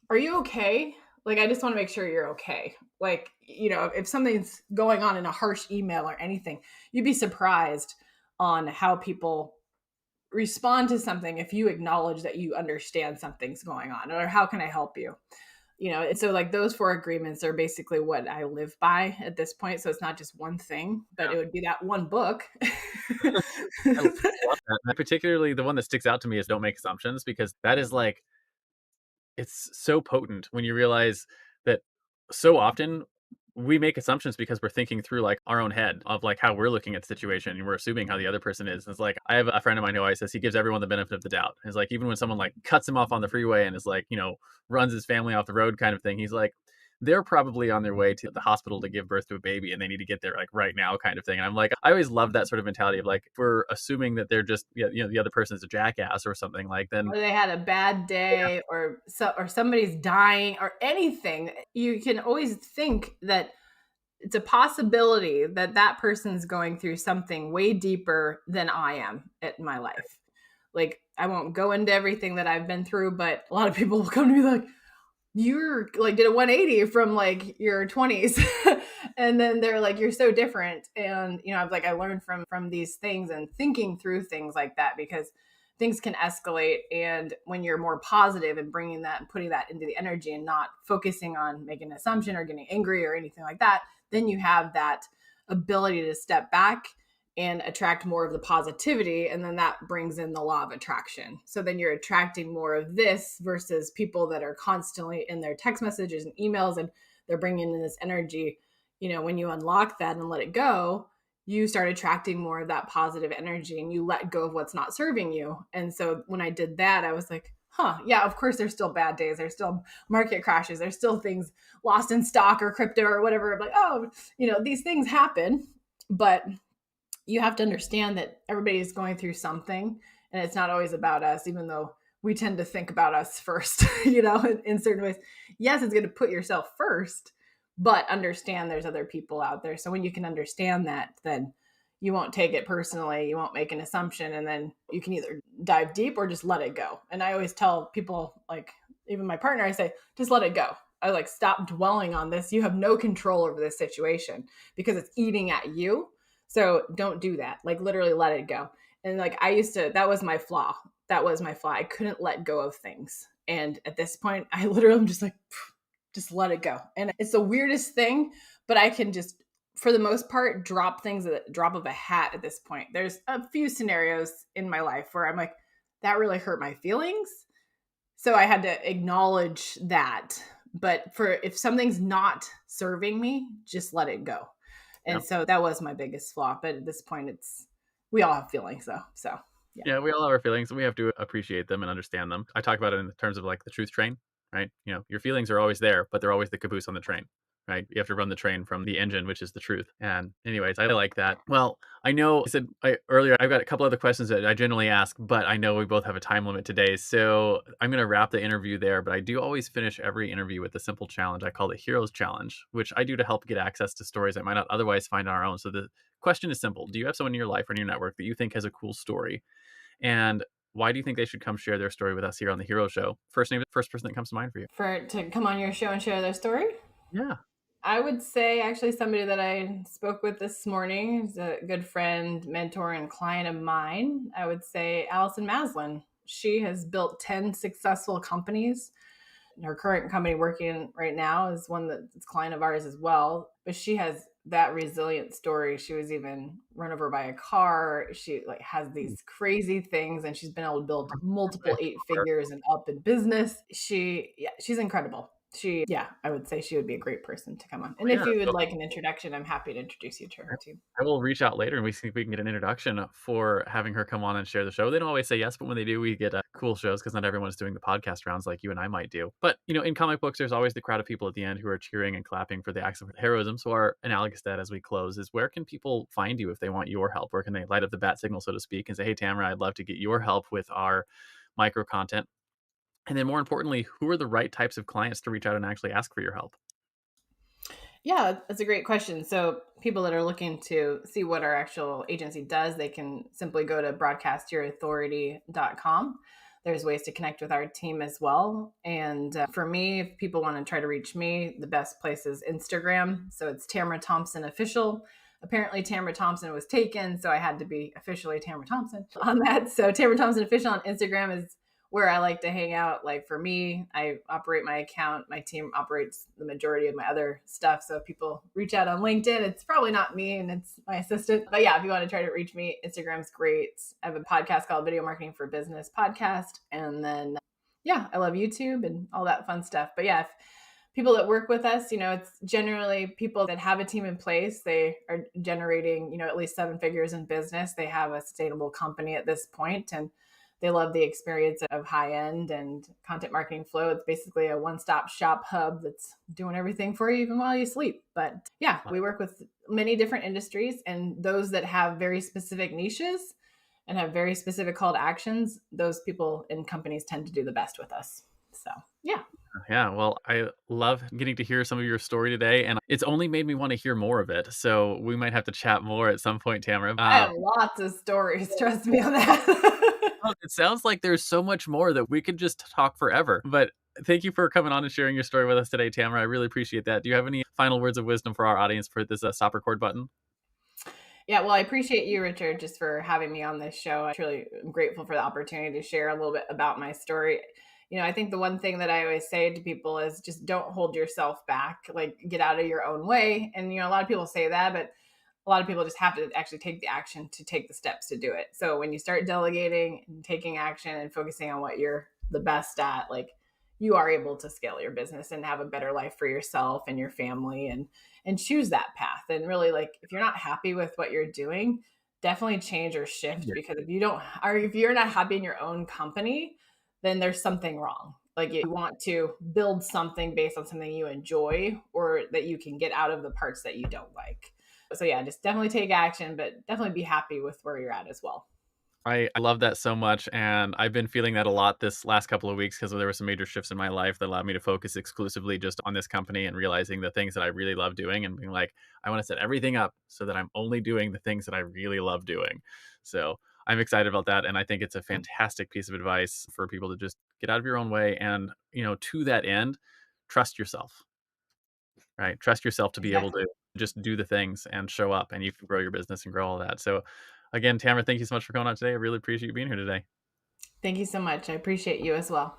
are you okay? Like, I just want to make sure you're okay. Like, if something's going on in a harsh email or anything, you'd be surprised on how people respond to something if you acknowledge that you understand something's going on, or how can I help you? And so like those 4 agreements are basically what I live by at this point. So it's not just one thing, but it would be that one book. I love that. Particularly the one that sticks out to me is don't make assumptions, because that is like, it's so potent when you realize that so often we make assumptions because we're thinking through like our own head of like how we're looking at the situation, and we're assuming how the other person is. And it's like, I have a friend of mine who always says he gives everyone the benefit of the doubt. It's like, even when someone like cuts him off on the freeway and is like, runs his family off the road kind of thing, he's like, they're probably on their way to the hospital to give birth to a baby and they need to get there like right now kind of thing. And I'm like, I always love that sort of mentality of like, if we're assuming that they're just, the other person is a jackass or something, like then. Or they had a bad day, or somebody's dying or anything. You can always think that it's a possibility that that person's going through something way deeper than I am in my life. Like, I won't go into everything that I've been through, but a lot of people will come to me like, you're like did a 180 from like your 20s. And then they're like, you're so different. And I've like, I learned from these things and thinking through things like that, because things can escalate. And when you're more positive and bringing that and putting that into the energy and not focusing on making an assumption or getting angry or anything like that, then you have that ability to step back and attract more of the positivity. And then that brings in the law of attraction. So then you're attracting more of this versus people that are constantly in their text messages and emails, and they're bringing in this energy. When you unlock that and let it go, you start attracting more of that positive energy, and you let go of what's not serving you. And so when I did that, I was like, yeah, of course there's still bad days. There's still market crashes. There's still things lost in stock or crypto or whatever. I'm like, these things happen, but you have to understand that everybody is going through something, and it's not always about us, even though we tend to think about us first, in certain ways. Yes, it's going to put yourself first, but understand there's other people out there. So when you can understand that, then you won't take it personally. You won't make an assumption, and then you can either dive deep or just let it go. And I always tell people, like even my partner, I say, just let it go. I like, stop dwelling on this. You have no control over this situation because it's eating at you. So don't do that. Like literally let it go. And like that was my flaw. I couldn't let go of things. And at this point, I literally am just like, just let it go. And it's the weirdest thing, but I can just, for the most part, drop things at the drop of a hat at this point. There's a few scenarios in my life where I'm like, that really hurt my feelings. So I had to acknowledge that. But if something's not serving me, just let it go. And so that was my biggest flaw. But at this point, we all have feelings though. So yeah, we all have our feelings, and we have to appreciate them and understand them. I talk about it in terms of like the truth train, right? Your feelings are always there, but they're always the caboose on the train, right? You have to run the train from the engine, which is the truth. And anyways, I like that. Well, I know I said earlier, I've got a couple other questions that I generally ask, but I know we both have a time limit today. So I'm going to wrap the interview there, but I do always finish every interview with a simple challenge. I call the Heroes Challenge, which I do to help get access to stories I might not otherwise find on our own. So the question is simple. Do you have someone in your life or in your network that you think has a cool story? And why do you think they should come share their story with us here on the Hero Show? First person that comes to mind for you. To come on your show and share their story? Yeah. I would say actually somebody that I spoke with this morning is a good friend, mentor, and client of mine. I would say Allison Maslin. She has built 10 successful companies. Her current company working right now is one that's a client of ours as well. But she has that resilient story. She was even run over by a car. She like has these crazy things, and she's been able to build multiple 8 figures and up in business. She's incredible. I would say she would be a great person to come on. And if you would like an introduction, I'm happy to introduce you to her too. I will reach out later and we see if we can get an introduction for having her come on and share the show. They don't always say yes, but when they do, we get cool shows because not everyone is doing the podcast rounds like you and I might do. But, in comic books, there's always the crowd of people at the end who are cheering and clapping for the acts of heroism. So our analogous to that as we close is, where can people find you if they want your help? Where can they light up the bat signal, so to speak, and say, hey, Tamara, I'd love to get your help with our micro content? And then more importantly, who are the right types of clients to reach out and actually ask for your help? Yeah, that's a great question. So people that are looking to see what our actual agency does, they can simply go to broadcastyourauthority.com. There's ways to connect with our team as well. And for me, if people want to try to reach me, the best place is Instagram. So it's Tamara Thompson Official. Apparently Tamara Thompson was taken, so I had to be officially Tamara Thompson on that. So Tamara Thompson Official on Instagram is where I like to hang out. Like for me, I operate my account. My team operates the majority of my other stuff. So if people reach out on LinkedIn, it's probably not me and it's my assistant. But yeah, if you want to try to reach me, Instagram's great. I have a podcast called Video Marketing for Business Podcast. And then, I love YouTube and all that fun stuff. But yeah, if people that work with us, it's generally people that have a team in place. They are generating, at least 7 figures in business. They have a sustainable company at this point, and they love the experience of high end and content marketing flow. It's basically a one-stop shop hub that's doing everything for you even while you sleep. But yeah, we work with many different industries, and those that have very specific niches and have very specific call to actions, those people and companies tend to do the best with us. So yeah. Yeah, well, I love getting to hear some of your story today, and it's only made me want to hear more of it. So we might have to chat more at some point, Tamara. I have lots of stories, trust me on that. It sounds like there's so much more that we could just talk forever. But thank you for coming on and sharing your story with us today, Tamara. I really appreciate that. Do you have any final words of wisdom for our audience for this stop record button? Yeah, well, I appreciate you, Richard, just for having me on this show. I truly am grateful for the opportunity to share a little bit about my story. I think the one thing that I always say to people is just don't hold yourself back, like get out of your own way. And, a lot of people say that, but a lot of people just have to actually take the action to take the steps to do it. So when you start delegating and taking action and focusing on what you're the best at, like you are able to scale your business and have a better life for yourself and your family and choose that path. And really, like, if you're not happy with what you're doing, definitely change or shift, because if you're not happy in your own company, then there's something wrong. Like you want to build something based on something you enjoy or that you can get out of the parts that you don't like. So yeah, just definitely take action, but definitely be happy with where you're at as well. I love that so much. And I've been feeling that a lot this last couple of weeks because there were some major shifts in my life that allowed me to focus exclusively just on this company and realizing the things that I really love doing and being like, I want to set everything up so that I'm only doing the things that I really love doing. So I'm excited about that. And I think it's a fantastic piece of advice for people to just get out of your own way. And, to that end, trust yourself, right? Trust yourself to be able to just do the things and show up, and you can grow your business and grow all that. So again, Tamara, thank you so much for coming on today. I really appreciate you being here today. Thank you so much. I appreciate you as well.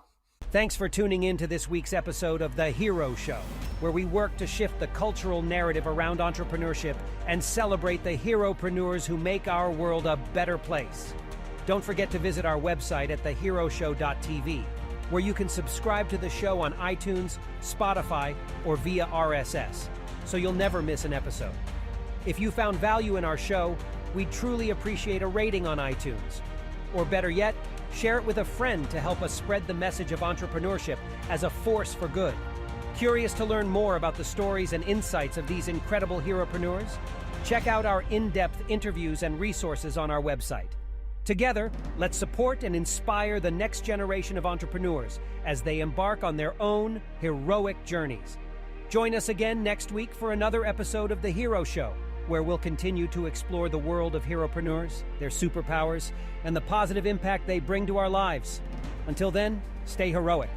Thanks for tuning in to this week's episode of The Hero Show, where we work to shift the cultural narrative around entrepreneurship and celebrate the heropreneurs who make our world a better place. Don't forget to visit our website at theheroshow.tv, where you can subscribe to the show on iTunes, Spotify, or via RSS, so you'll never miss an episode. If you found value in our show, we'd truly appreciate a rating on iTunes. Or better yet, share it with a friend to help us spread the message of entrepreneurship as a force for good. Curious to learn more about the stories and insights of these incredible heropreneurs? Check out our in-depth interviews and resources on our website. Together, let's support and inspire the next generation of entrepreneurs as they embark on their own heroic journeys. Join us again next week for another episode of The Hero Show, where we'll continue to explore the world of heropreneurs, their superpowers, and the positive impact they bring to our lives. Until then, stay heroic.